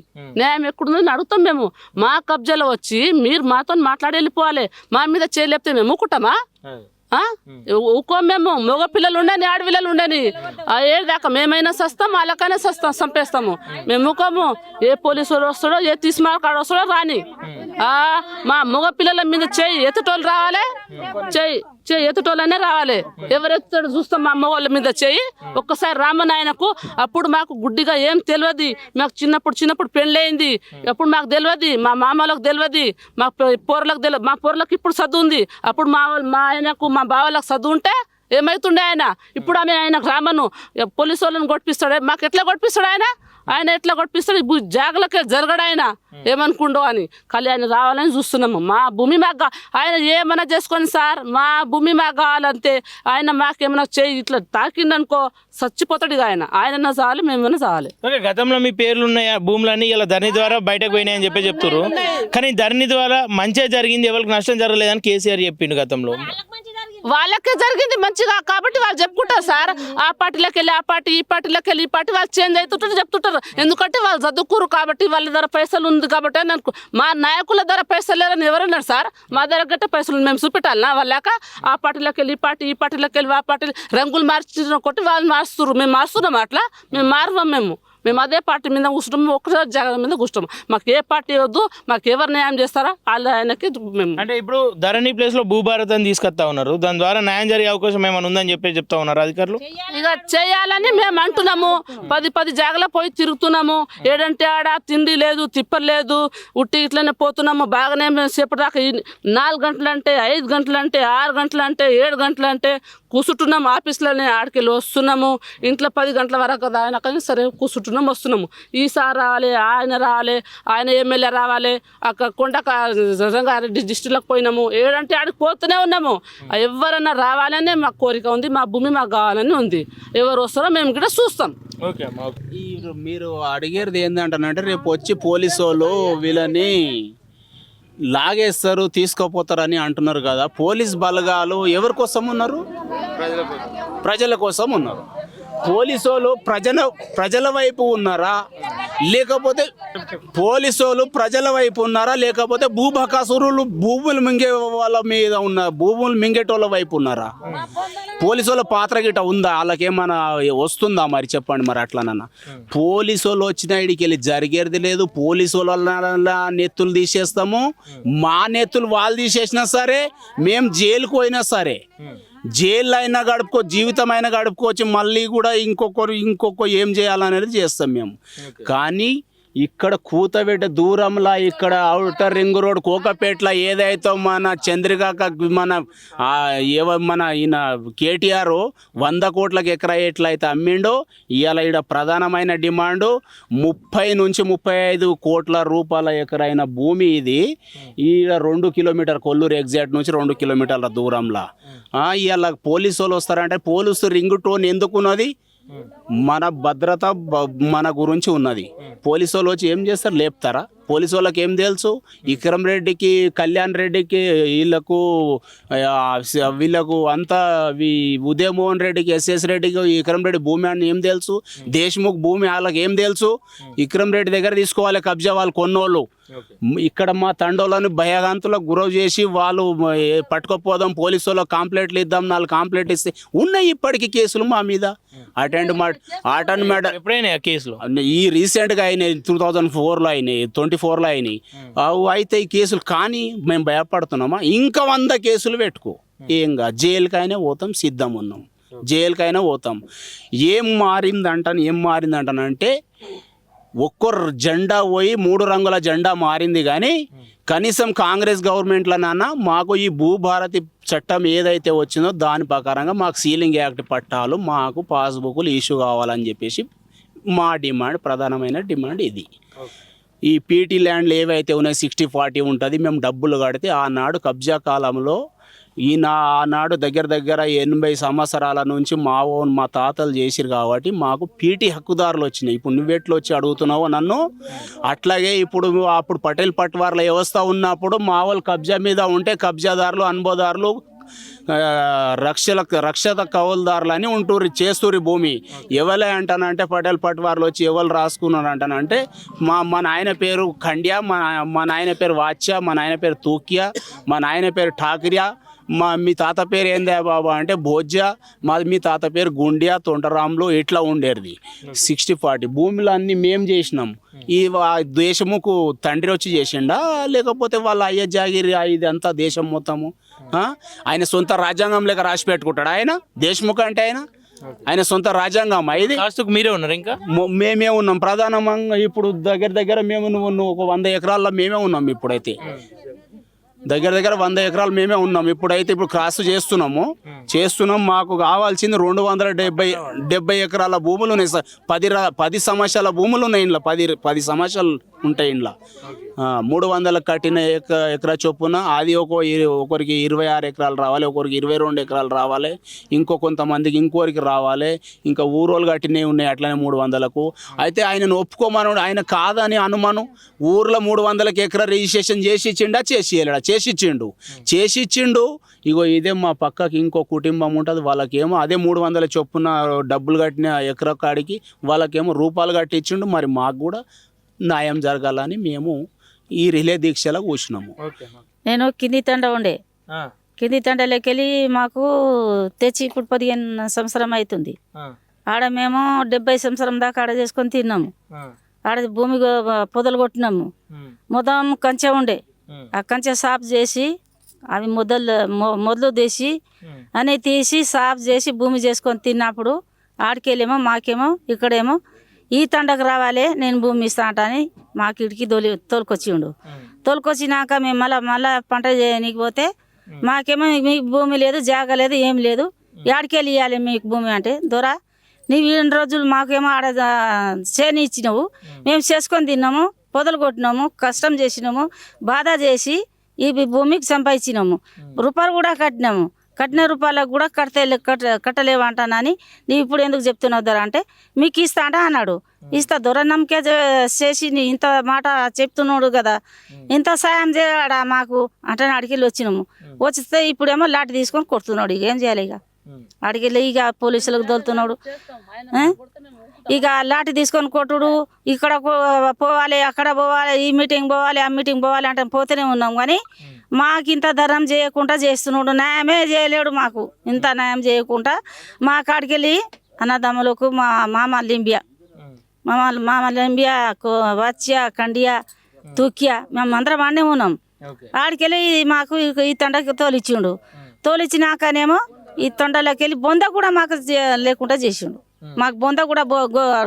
అని అడుగుతాం మేము. మా కబ్జాలో వచ్చి మీరు మాతో మాట్లాడి వెళ్ళిపోవాలి. మా మీద చేయలేపితే మేము ఊకుంటామా? ఊకో. మేము మగ పిల్లలు ఉండని, ఆడపిల్లలు ఉండని, ఏదాకా మేమైనా సస్తాం, వాళ్ళకైనా చంపేస్తాము. మేము ఊకోము. ఏ పోలీసు వాడు వస్తాడో, ఏ తీసుమాకాడు వస్తాడో రాని. మా మగ పిల్లల మీద చేయి ఎత్తుటోళ్ళు రావాలి, చేయి ఎత్తుటోళ్ళనే రావాలి. ఎవరు ఎత్తుతాడు చూస్తాం మా మగవాళ్ళ మీద చేయి. ఒక్కసారి రామన్ ఆయనకు అప్పుడు మాకు గుడ్డిగా ఏం తెలియదు. మాకు చిన్నప్పుడు పెళ్ళయింది, అప్పుడు మాకు తెలియదు, మా మామలకు తెలియదు, మా పోర్లకు తెలియదు. మా పోర్లకు ఇప్పుడు చదువు ఉంది. అప్పుడు మా ఆయనకు మా బావలకు చదువు ఉంటే ఏమవుతుండే ఆయన? ఇప్పుడు ఆయనకు రామను పోలీసు వాళ్ళని కొట్టిస్తాడు. మాకు ఎట్లా కొట్టిస్తాడు ఆయన ఎట్లా కొట్టిస్తాడు? జాగలకే జరగడు ఆయన. ఏమనుకుండో అని ఖాళీ ఆయన రావాలని చూస్తున్నాము. మా భూమి మాకు ఆయన ఏమైనా చేసుకొని సార్, మా భూమి మాకు కావాలంతే. ఆయన మాకేమైనా చేయి ఇట్లా తాకిందనుకో చచ్చిపోతాడు. ఆయన చావాలి, మేమైనా చావాలి. ఓకే. గతంలో మీ పేర్లు ఉన్నాయా భూములన్నీ? ఇలా ధరణి ద్వారా బయటకు పోయినాయని చెప్తున్నారు. కానీ ధరణి ద్వారా మంచిగా జరిగింది, ఎవరికి నష్టం జరగలేదని కేసీఆర్ చెప్పిండు గతంలో. వాళ్ళకే జరిగింది మంచిగా కాబట్టి వాళ్ళు చెప్పుకుంటారు సార్. ఆ పార్టీలోకి వెళ్ళి ఆ పార్టీ, ఈ పార్టీలోకి వెళ్ళి ఈ పార్టీ వాళ్ళు చేంజ్ అవుతుంటారు చెప్తుంటారు. ఎందుకంటే వాళ్ళు చదువుకోరు కాబట్టి, వాళ్ళ దగ్గర పైసలు ఉంది కాబట్టి. మా నాయకుల దగ్గర పైసలు లేరని ఎవరన్నారు సార్? మా దగ్గర గట్ట పైసలు మేము చూపెట్టాలనా? వాళ్ళక ఆ పార్టీలోకి వెళ్ళి ఈ పార్టీ, ఈ పార్టీలోకి వెళ్ళి ఆ పార్టీ రంగులు మార్చిన కొట్టి వాళ్ళు మారుస్తున్నారు. మేము మారుస్తున్నాం అట్లా? మేము మారవాం. మేము అదే పార్టీ మీద కూర్చుంటాము, ఒక్కసారి జగన్ మీద కూర్చుంటాము. మాకు ఏ పార్టీ వద్దు, మాకు ఎవరు న్యాయం చేస్తారా ఆయనకి మేము. అంటే ఇప్పుడు ధరణి ప్లేస్ లో భూభారత్ అని తీసుకొస్తా ఉన్నారు, దాని ద్వారా న్యాయం జరిగే అవకాశం ఏమైనా ఉందని చెప్పి చెప్తా ఉన్నారు అధికారులు. ఇక చేయాలని మేము అంటున్నాము. 10 జాగలో పోయి తిరుగుతున్నాము. ఏడంటే ఆడ తిండి లేదు, తిప్పలు లేదు, ఉట్టి ఇట్లనే పోతున్నాము. బాగానే మేము సేపటిదాకా 4 గంటలంటే 5 గంటలంటే 6 గంటలంటే 7 గంటలంటే కూర్చుంటున్నాము. ఆఫీస్లోనే ఆడికెళ్ళి వస్తున్నాము. ఇంట్లో 10 గంటల వరకు కదా ఆయన కానీ సరే కూర్చుంటున్నాము, వస్తున్నాము. ఈసారి రావాలి, ఆయన ఎమ్మెల్యే రావాలి. అక్కడ రంగారెడ్డి డిస్ట్రిక్ట్లోకి పోయినాము. ఏడంటే ఆడికి పోతూనే ఉన్నాము. ఎవరన్నా రావాలనే మాకు కోరిక ఉంది, మా భూమి మాకు కావాలని ఉంది. ఎవరు వస్తారో మేము కూడా చూస్తాం. ఓకే మీరు అడిగేది ఏంటంటే రేపు వచ్చి పోలీసు వాళ్ళు వీళ్ళని లాగేస్తారు, తీసుకుపోతారని అంటున్నారు కదా. పోలీస్ బలగాలు ఎవరి కోసం ఉన్నారు? ప్రజల కోసం ఉన్నారు. పోలీసు వాళ్ళు ప్రజల వైపు ఉన్నారా, లేకపోతే పోలీసు వాళ్ళు ప్రజల వైపు ఉన్నారా, లేకపోతే భూబకాసురులు భూములు మింగే వాళ్ళ మీద ఉన్న భూములు మింగేటోళ్ళ వైపు ఉన్నారా? పోలీసు వాళ్ళ పాత్ర గిట్ట ఉందా? వాళ్ళకేమన్నా వస్తుందా మరి చెప్పండి. మరి అట్లానన్నా పోలీసు వాళ్ళు వచ్చిన ఇడికి వెళ్ళి జరిగేది లేదు. పోలీసు వాళ్ళ నెత్తులు తీసేస్తాము, మా నెత్తులు వాళ్ళు తీసేసినా సరే, మేము జైలుకు పోయినా సరే, జైల్లో అయినా జీవితం అయినా గడుపుకోవచ్చు. మళ్ళీ కూడా ఇంకొక ఏం చేయాలనేది చేస్తాం మేము. కానీ ఇక్కడ కూతబెట్ట దూరంలో ఇక్కడ ఔటర్ రింగ్ రోడ్ కోకపేటలో ఏదైతే మన చంద్రిక మన ఈయన కేటీఆర్ 100 కోట్లకు ఎకరా ఎట్లయితే అమ్మిండో, ఇవాళ ఇక్కడ ప్రధానమైన డిమాండు 30 నుంచి 35 కోట్ల రూపాయల ఎకరైన భూమి ఇది. ఈడ 2 కిలోమీటర్ కొల్లూరు ఎగ్జాక్ట్ నుంచి 2 కిలోమీటర్ల దూరంలో. ఇవాళ పోలీసు వాళ్ళు వస్తారంటే పోలీసు రింగ్ టోన్ ఎందుకున్నది? మన భద్రత మన గురించి ఉన్నది. పోలీసు వాళ్ళు వచ్చి ఏం చేస్తారు? లేపుతారా? పోలీసు వాళ్ళకి ఏం తెలుసు? విక్రమ్ రెడ్డికి, కళ్యాణ్ రెడ్డికి, వీళ్ళకు అంతా ఉదయమోహన్ రెడ్డికి, ఎస్ఎస్ రెడ్డికి విక్రమ్ రెడ్డి భూమి అని ఏం తెలుసు? దేశ్ముఖ్ భూమి వాళ్ళకి ఏం తెలుసు? విక్రమ్ రెడ్డి దగ్గర తీసుకోవాలి కబ్జా వాళ్ళు కొన్నోళ్ళు. ఇక్కడ మా తండోళ్ళని భయగాంతులకు గురవు చేసి వాళ్ళు పట్టుకోపోదాం, పోలీసు వాళ్ళకి కంప్లైంట్లు ఇద్దాం, 4 కంప్లైంట్ ఇస్తే ఉన్నాయి ఇప్పటికీ కేసులు మా మీద. ఎప్పుడైనా కేసులు ఈ రీసెంట్గా అయినాయి, 2004లో అయినాయి, 24లో అయినాయి. అయితే ఈ కేసులు కానీ మేము భయపడుతున్నామా? ఇంకా 100 కేసులు పెట్టుకో, ఏంగా జైలుకైనా పోతాం, సిద్ధం ఉన్నాం, జైలుకైనా పోతాం. ఏం మారిందంటానంటే ఒక్కరు జెండా పోయి 3 రంగుల జెండా మారింది. కానీ కనీసం కాంగ్రెస్ గవర్నమెంట్లో మాకు ఈ భూభారతి చట్టం ఏదైతే వచ్చిందో దాని ప్రకారంగా మాకు సీలింగ్ యాక్ట్ పట్టాలు, మాకు పాస్బుక్లు ఇష్యూ కావాలని చెప్పేసి మా డిమాండ్, ప్రధానమైన డిమాండ్ ఇది. ఈ పీటీ ల్యాండ్లు ఏవైతే ఉన్నాయో 60-40 ఉంటుంది. మేము డబ్బులు కడితే ఆనాడు కబ్జా కాలంలో ఆనాడు దగ్గర 80 సంవత్సరాల నుంచి మా తాతలు చేసిరు కాబట్టి మాకు పీటీ హక్కుదారులు వచ్చినాయి. ఇప్పుడు నువ్వెట్లు వచ్చి అడుగుతున్నావో నన్ను, అట్లాగే అప్పుడు పటేల్ పట్వార్ల వ్యవస్థ ఉన్నప్పుడు మా వాళ్ళు కబ్జా మీద ఉంటే కబ్జాదారులు, అనుభవదారులు, రక్షత కౌలుదారులు అని ఉంటూరు, చేస్తూరి భూమి. ఎవరే అంటానంటే పటేల్ పట్వార్లు వచ్చి ఎవరు రాసుకున్నారు అంటానంటే మా నాయన పేరు ఖండ్యా, మా నాయన పేరు వాచ్యా, మా నాయన పేరు తూక్యా, మా నాయన పేరు ఠాకరియా, మీ తాత పేరు ఏందా బాబా అంటే భోజ్యా, మీ తాత పేరు గుండ్యా, తొంటరాములు, ఇట్లా ఉండేది. 60-40 భూములు అన్నీ మేము చేసినాం. ఈ దేశముకు తండ్రి వచ్చి చేసిండా, లేకపోతే వాళ్ళ అయ్య జాగిరి ఇదంతా దేశం మొత్తము ఆయన సొంత రాజ్యాంగం లేక రాసి పెట్టుకుంటాడు ఆయన? దేశముఖ అంటే ఆయన సొంత రాజ్యాంగం ఇది. మీరే ఉన్నారు, ఇంకా మేమే ఉన్నాం ప్రధానంగా. ఇప్పుడు దగ్గర మేము ఒక 100 ఎకరాల్లో మేమే ఉన్నాం. ఇప్పుడైతే దగ్గర 100 ఎకరాలు మేమే ఉన్నాం. ఇప్పుడు క్రాస్ చేస్తున్నాం. మాకు కావాల్సింది 270 ఎకరాల భూములు ఉన్నాయి సార్. 10 సంవత్సరాల భూములు ఉన్నాయి ఇంట్లో. 10 సంవత్సరాలు ఉంటాయి ఇంట్లో. 300 కట్టిన ఎకరా చొప్పున అది ఒకరికి 26 ఎకరాలు రావాలి, ఒకరికి 22 ఎకరాలు రావాలి, కొంతమందికి ఇంకోరికి రావాలి. ఇంకా ఊరోళ్ళు కట్టినవి ఉన్నాయి అట్లనే 300కు. అయితే ఆయనను ఒప్పుకోమను, ఆయన కాదని అనుమానం. ఊర్లో 300 ఎకరా రిజిస్ట్రేషన్ చేసిచ్చిండు. ఇగో ఇదే మా పక్కకి ఇంకో కుటుంబం ఉంటుంది, వాళ్ళకేమో అదే 300 చొప్పున డబ్బులు కట్టిన ఎకరా కాడికి వాళ్ళకేమో రూపాయలు కట్టించిండు. మరి మాకు కూడా న్యాయం జరగాలని మేము ఈ రిలే దీక్షలో కూర్చున్నాము. నేను కింది తండ ఉండే, కింది తండలోకి వెళ్ళి మాకు తెచ్చి ఇప్పుడు 15 సంవత్సరం అవుతుంది. ఆడ మేము 70 సంవత్సరం దాకా ఆడ చేసుకొని తిన్నాము. ఆడ భూమి పొదలు కొట్టినాము. మొత్తం కంచె ఉండే, ఆ కంచె సాఫ్ చేసి అవి మొదలు తీసి అని తీసి సాఫ్ చేసి భూమి చేసుకొని తిన్నప్పుడు ఆడికెళ్ళేమో మాకేమో ఇక్కడేమో ఈ తండకు రావాలి నేను భూమి ఇస్తా అంటని మాకు ఇడికి తోలుకొచ్చిండు. తోలుకొచ్చినాక మేము మళ్ళా పంట చేయనీకి పోతే మాకేమో మీకు భూమి లేదు, జాగ లేదు, ఏం లేదు, ఆడికెళ్ళి ఇవ్వాలి మీకు భూమి అంటే, దొరా నీవు 2 రోజులు మాకేమో ఆడ చేని ఇచ్చినావు, మేము చేసుకొని తిన్నాము, పొదలు కొట్టినాము, కష్టం చేసినాము, బాధ చేసి ఈ భూమికి సంపాదించినాము, రూపాయలు కూడా కట్టినాము, కట్టిన రూపాయలకు కూడా కట్టలేవు అంటానని నీవు ఇప్పుడు ఎందుకు చెప్తున్నావు దొర అంటే, మీకు ఇస్తా అంట అన్నాడు. ఇస్తా దొర నమ్మకే చేసి ఇంత మాట చెప్తున్నాడు కదా, ఇంత సాయం చేయడా మాకు అంటే అడికెళ్ళి వచ్చినాము. వచ్చితే ఇప్పుడేమో లాఠీ తీసుకొని కొడుతున్నాడు. ఇక ఏం చేయాలి? ఇక అడికెళ్ళి ఇక పోలీసులకు దొరుకుతున్నాడు. ఇక లాఠీ తీసుకొని కొట్టుడు, ఇక్కడ పోవాలి, అక్కడ పోవాలి, ఈ మీటింగ్ పోవాలి, ఆ మీటింగ్ పోవాలి అంటే పోతూనే ఉన్నాం. కానీ మాకు ఇంత ధరం చేయకుండా చేస్తున్నాడు, న్యాయమే చేయలేడు మాకు. ఇంత న్యాయం చేయకుండా మా కాడికెళ్ళి అన్నదమ్ములకు మా మామ లింబియా వచ్చా కండియా తుక్కియా మేము అందరం అన్నీ ఉన్నాం. ఆడికెళ్ళి మాకు ఈ తండకి తోలిచ్చిండు. తోలిచ్చినాకనేమో ఈ తొండలోకి వెళ్ళి బొంద కూడా మాకు లేకుండా చేసిండు. మాకు బొంద కూడా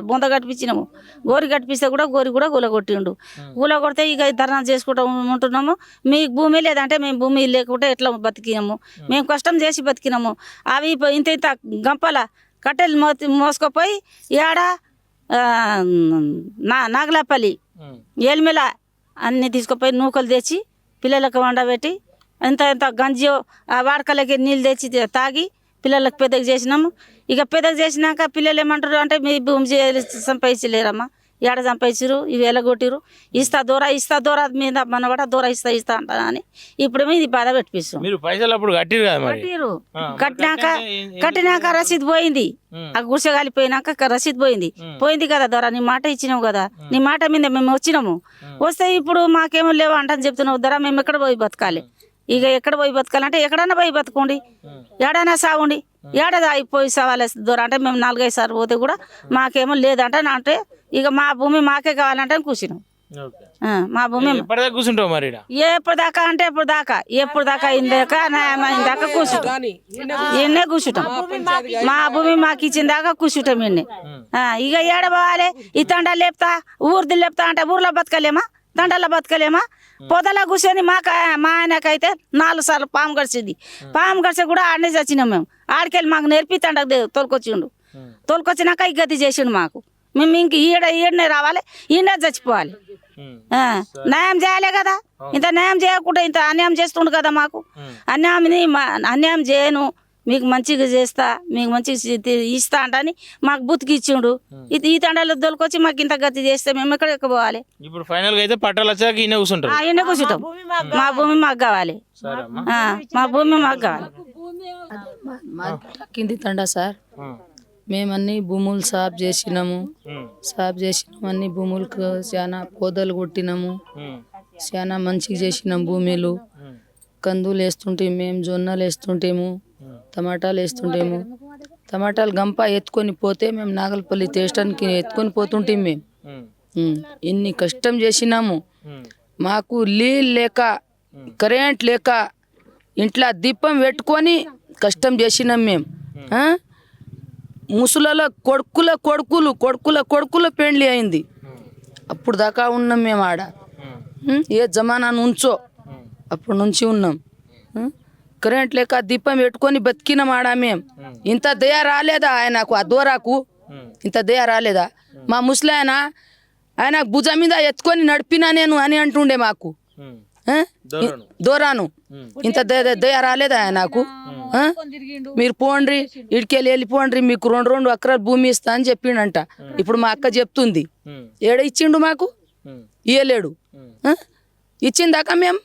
బొంద కట్టించినాము. గోరి కట్టిస్తే కూడా గోరి కూడా గులగొట్టిండు. గులగొడితే ఇక ధర్నా చేసుకుంటూ ఉంటున్నాము. మీకు భూమి లేదంటే మేము భూమి లేకుంటే ఎట్లా బతికినాము, మేము కష్టం చేసి బతికినాము. అవి ఇంత ఇంత గంపల కట్టెలు మోసుకుపోయి ఏడ నాగలాపల్లి ఏల్మెల అన్నీ తీసుకుపోయి నూకలు తెచ్చి పిల్లలకు వండబెట్టి ఎంత ఎంత గంజియో ఆ వాడకలకి నీళ్ళు తెచ్చి తాగి పిల్లలకు పెద్దగా చేసినాము. ఇక పెద్దగా చేసినాక పిల్లలు ఏమంటారు అంటే, మీ భూమి సంపాదించలేరమ్మా, ఏడ సంపాదించరు, ఇవి ఎలగొట్టిరు, ఇస్తా దూర మీద మనబడ దూర ఇస్తా అంటానని ఇప్పుడేమో ఇది బాధ పెట్టిస్తాం. మీరు పైసలు అప్పుడు కట్టిరు కదా మరి? కట్టినాక రసీదు పోయింది. ఆ గుడిసె కాలిపోయినాక రసీదు పోయింది కదా దొర, నీ మాట ఇచ్చినావు కదా, నీ మాట మీద మేము వచ్చినాము. వస్తే ఇప్పుడు మాకేమో లేవు అంటని చెప్తున్నావు దొర, మేము ఎక్కడ పోయి బతకాలి? ఇక ఎక్కడ పోయి బతకాలంటే ఎక్కడన్నా పోయి బతుకోండి, ఏడైనా సాగుండి, ఏడాది అయిపోయి సావాలి దూరం అంటే మేము 4-5 సార్లు పోతే కూడా మాకేమో లేదంటే అంటే ఇక మా భూమి మాకే కావాలంటే కూర్చున్నాం. మా భూమి కూర్చుంటావు మరి? ఎప్పటిదాకా అంటే ఎప్పుడు దాకా అయిందాకా న్యాయమైందాకా కూర్చుంటాం. ఇన్నే కూర్చుంటాం. మా భూమి మాకు ఇచ్చిన దాకా కూర్చుంటాం ఇన్నే. ఇక ఏడ పోవాలి? ఈ తండాలు లేపుతా, ఊరిది లేపుతా అంటే ఊర్లో బతకలేమా, తండాల్లో బతకలేమా? పొదలా కూర్చొని మా ఆయనకైతే 4 సార్లు పాము గడిచింది. పాము గడిచి కూడా ఆడనే చచ్చినాం మేము. ఆడికెళ్ళి మాకు నేర్పి తండకు తోలుకొచ్చిండు. తోలుకొచ్చినాక ఈ గతి చేసిండు మాకు. మేము ఇంక ఈడనే రావాలి, ఈయనే చచ్చిపోవాలి. న్యాయం చేయాలి కదా. ఇంత న్యాయం చేయకుండా ఇంత అన్యాయం చేస్తుండు కదా మాకు. అన్యాయం చేయను, మీకు మంచిగా చేస్తా, మీకు మంచిగా ఇస్తా అంటని మాకు బుతికి ఇచ్చిండు. ఈ తండాలు దొరికొచ్చి మాకు ఇంత గతి చేస్తే మేము ఎక్కడ పోవాలి? ఇప్పుడు ఫైనల్ గా అయితే పట్టాలు వచ్చాక ఈయన కూర్చుంటాం. ఈయన కూర్చుంటాం. మా భూమి మాకు కావాలి, మా భూమి మాకు కావాలి. కింది తండా సార్, మేమన్నీ భూములు సాఫ్ చేసినాము. అన్ని భూములకు చాలా పొదలు కొట్టినాము, చాలా మంచిగా చేసినాం. భూమిలు కందులు వేస్తుంటే మేము, జొన్నలు వేస్తుంటేము, టమాటాలు వేస్తుంటేము. టమాటాలు గంప ఎత్తుకొని పోతే మేము నాగలపల్లి స్టేషన్కి ఎత్తుకొని పోతుంటే మేము ఇన్ని కష్టం చేసినాము. మాకు నీళ్ళు లేక, కరెంట్ లేక, ఇంట్లో దీపం పెట్టుకొని కష్టం చేసినాం మేము. ముసల కొడుకుల పెండ్లి అయింది. అప్పుడు దాకా ఉన్నాం మేము ఆడ. ఏ జమానా నుంచో అప్పుడు నుంచి ఉన్నాం. కరెంట్ లేక దీపం పెట్టుకొని బతికినాం ఆడ మేము. ఇంత దయ రాలేదా ఆయనకు? ఆ దూరాకు ఇంత దయ రాలేదా? మా ముసలి ఆయన భుజం మీద ఎత్తుకొని నడిపినా నేను అని అంటుండే మాకు. దూరాను ఇంత దయ రాలేదా ఆయనకు? మీరు పోండ్రి, ఇడికెళ్ళి వెళ్ళిపోండ్రి, మీకు 2 ఎకరాలు భూమి ఇస్తా అని చెప్పిండంట. ఇప్పుడు మా అక్క చెప్తుంది, ఏడ ఇచ్చిండు మాకు? ఇయ్యలేడు. ఇచ్చిందాక మేము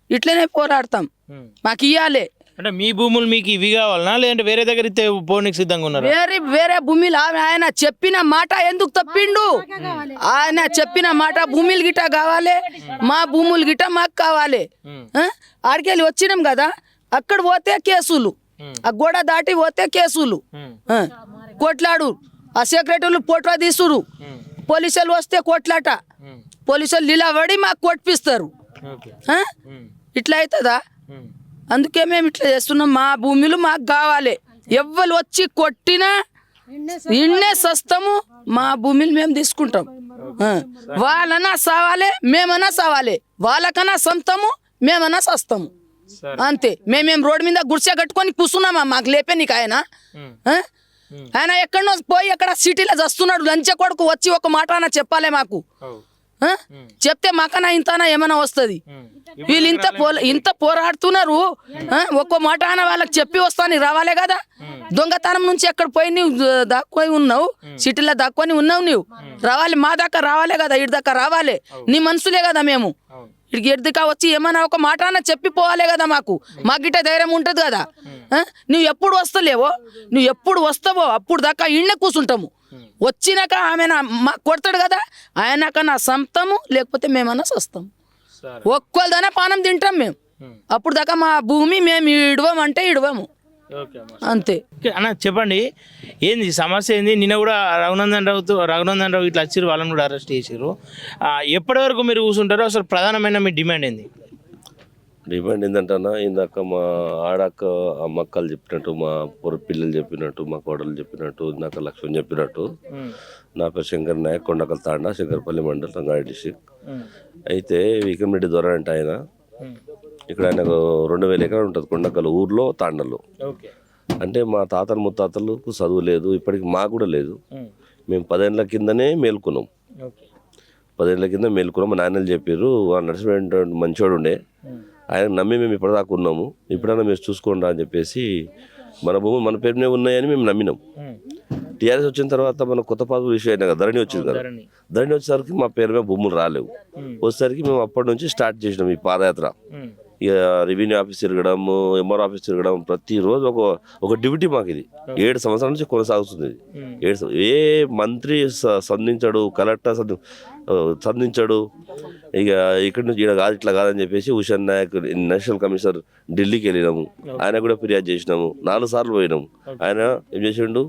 ఇట్లనే పోరాడతాం, మాకు ఇయ్యాలి. అంటే మీ భూములు మీకు ఇవి కావాలనా, లేదంటే వేరే దగ్గర ఇస్తే పోనీకి సిద్ధంగా ఉన్నారు? వేరే భూమిలు ఆయన చెప్పిన మాట ఎందుకు తప్పిండు? ఆయన చెప్పిన మాట భూములు గిట కావాలి, మా భూములు గిట మాకు కావాలి. ఆడికెళ్ళి వచ్చినాం కదా, అక్కడ పోతే కేసులు, ఆ గోడ దాటి పోతే కేసులు. కొట్లాడు, ఆ సెక్రటరీలు పోట్రా తీసురు, పోలీసులు వస్తే కొట్లాట, పోలీసులు నిలబడి మాకు కొట్టిస్తారు. ఆ? ఇట్లా అవుతుందా? అందుకే మేము ఇట్లా చేస్తున్నాం. మా భూములు మాకు కావాలి. ఎవ్వరు వచ్చి కొట్టినా ఇన్నే సస్తాము, మా భూమిని మేము తీసుకుంటాం. వాళ్ళనా సావాలి, మేమన్నా సావాలి. వాళ్ళకన్నా సంతాము, మేమన్నా సస్తాము. అంతే. మేమేం రోడ్డు మీద గుడిసె కట్టుకొని కూర్చున్నామా? మాకు లేపే నీకు ఆయన ఆయన ఎక్కడనో పోయి ఎక్కడ సిటీలో చస్తున్నాడు. లంచ కొడుకు వచ్చి ఒక మాట అన్న చెప్పాలి మాకు. చెప్తే మాకన్నా ఇంతనా ఏమైనా వస్తుంది. వీళ్ళు ఇంత పోరాడుతున్నారు. ఒక్క మాట అన్న వాళ్ళకి చెప్పి వస్తాను రావాలే కదా. దొంగతనం నుంచి ఎక్కడ పోయి నువ్వు దాక్కొని ఉన్నావు, సిటీలో దాక్కొని ఉన్నావు, నువ్వు రావాలి, మా దాకా రావాలే కదా, ఇటు దాకా రావాలి. నీ మనుషులే కదా మేము. ఇక్కడికి ఎడ్దుకా వచ్చి ఏమన్నా ఒక మాట అన్న చెప్పిపోవాలే కదా మాకు. మాకిట ధైర్యం ఉంటుంది కదా. నువ్వు ఎప్పుడు వస్తలేవో, నువ్వు ఎప్పుడు వస్తావో అప్పుడు దాకా ఇన్నే కూర్చుంటాము. వచ్చినాక ఆమె మాకు కొడతాడు కదా, ఆయనకన్నా సంతాము, లేకపోతే మేమన్నా సస్తాము. ఒక్కళ్ళదనే పానం తింటాం మేము. అప్పుడు దాకా మా భూమి మేము ఇడవమంటే ఇడవము. అంతే. అన్న చెప్పండి, ఏంది సమస్య ఏంది? నిన్న కూడా రఘునందన్ రావు ఇట్లా వచ్చారు, వాళ్ళని కూడా అరెస్ట్ చేసారు. ఎప్పటి వరకు మీరు కూర్చుంటారు? అసలు ప్రధానమైన మీ డిమాండ్ ఏంది? డిమాండ్ ఏంటంటన్నా, ఇందాక మా ఆడక్క అమ్మక్కలు చెప్పినట్టు, మా పిల్లలు చెప్పినట్టు, మా కోడలు చెప్పినట్టు, ఇందాక లక్ష్మణ్ చెప్పినట్టు, నా పేరు శంకర్ నాయక్, కొండకల్ తాండా, శంకర్పల్లి మండల్, రంగారెడ్డి డిస్ట్రిక్ట్. అయితే వీకంరెడ్డి దొర అంటే ఆయన, ఇక్కడ ఆయనకు 2000 ఎకరాలు ఉంటుంది కొండకల్ ఊర్లో, తాండలో. అంటే మా తాతలు ముత్తాతలకు చదువు లేదు, ఇప్పటికి మాకు కూడా లేదు. మేము 10 ఏళ్ళ కిందనే మేల్కున్నాం. 10 ఏళ్ళ కింద మేల్కున్నాం. మా నాన్నలు చెప్పారు, ఆ నర్సింహ మంచోడు ఉండే, ఆయన నమ్మి మేము ఇప్పటిదాకా ఉన్నాము, ఇప్పుడైనా మీరు చూసుకోండి అని చెప్పేసి మన భూములు మన పేరు మీద ఉన్నాయని మేము నమ్మినాం. టీఆర్ఎస్ వచ్చిన తర్వాత మన కొత్త పాస్ ఇష్యూ అయినా కదా, ధరణి వచ్చింది కదా. ధరణి వచ్చేసరికి మా పేరు మీద భూములు రాలేవు. వచ్చేసరికి మేము అప్పటి నుంచి స్టార్ట్ చేసినాం ఈ పాదయాత్ర. ఇక రెవెన్యూ ఆఫీస్ తిరగడం, ఎంఆర్ ఆఫీస్ తిరగడం, ప్రతిరోజు ఒక డ్యూటీ మాకు. ఇది 7 సంవత్సరాల నుంచి కొనసాగుతుంది. ఏ మంత్రి సంధించాడు, కలెక్టర్ సంధించాడు. ఇక ఇక్కడి నుంచి ఇక్కడ కాదు, ఇట్లా కాదని చెప్పేసి హుషన్ నాయక్ నేషనల్ కమిషనర్ ఢిల్లీకి వెళ్ళినాము, ఆయన కూడా ఫిర్యాదు చేసినాము. 4 సార్లు పోయినాము. ఆయన ఏం చేసిండు,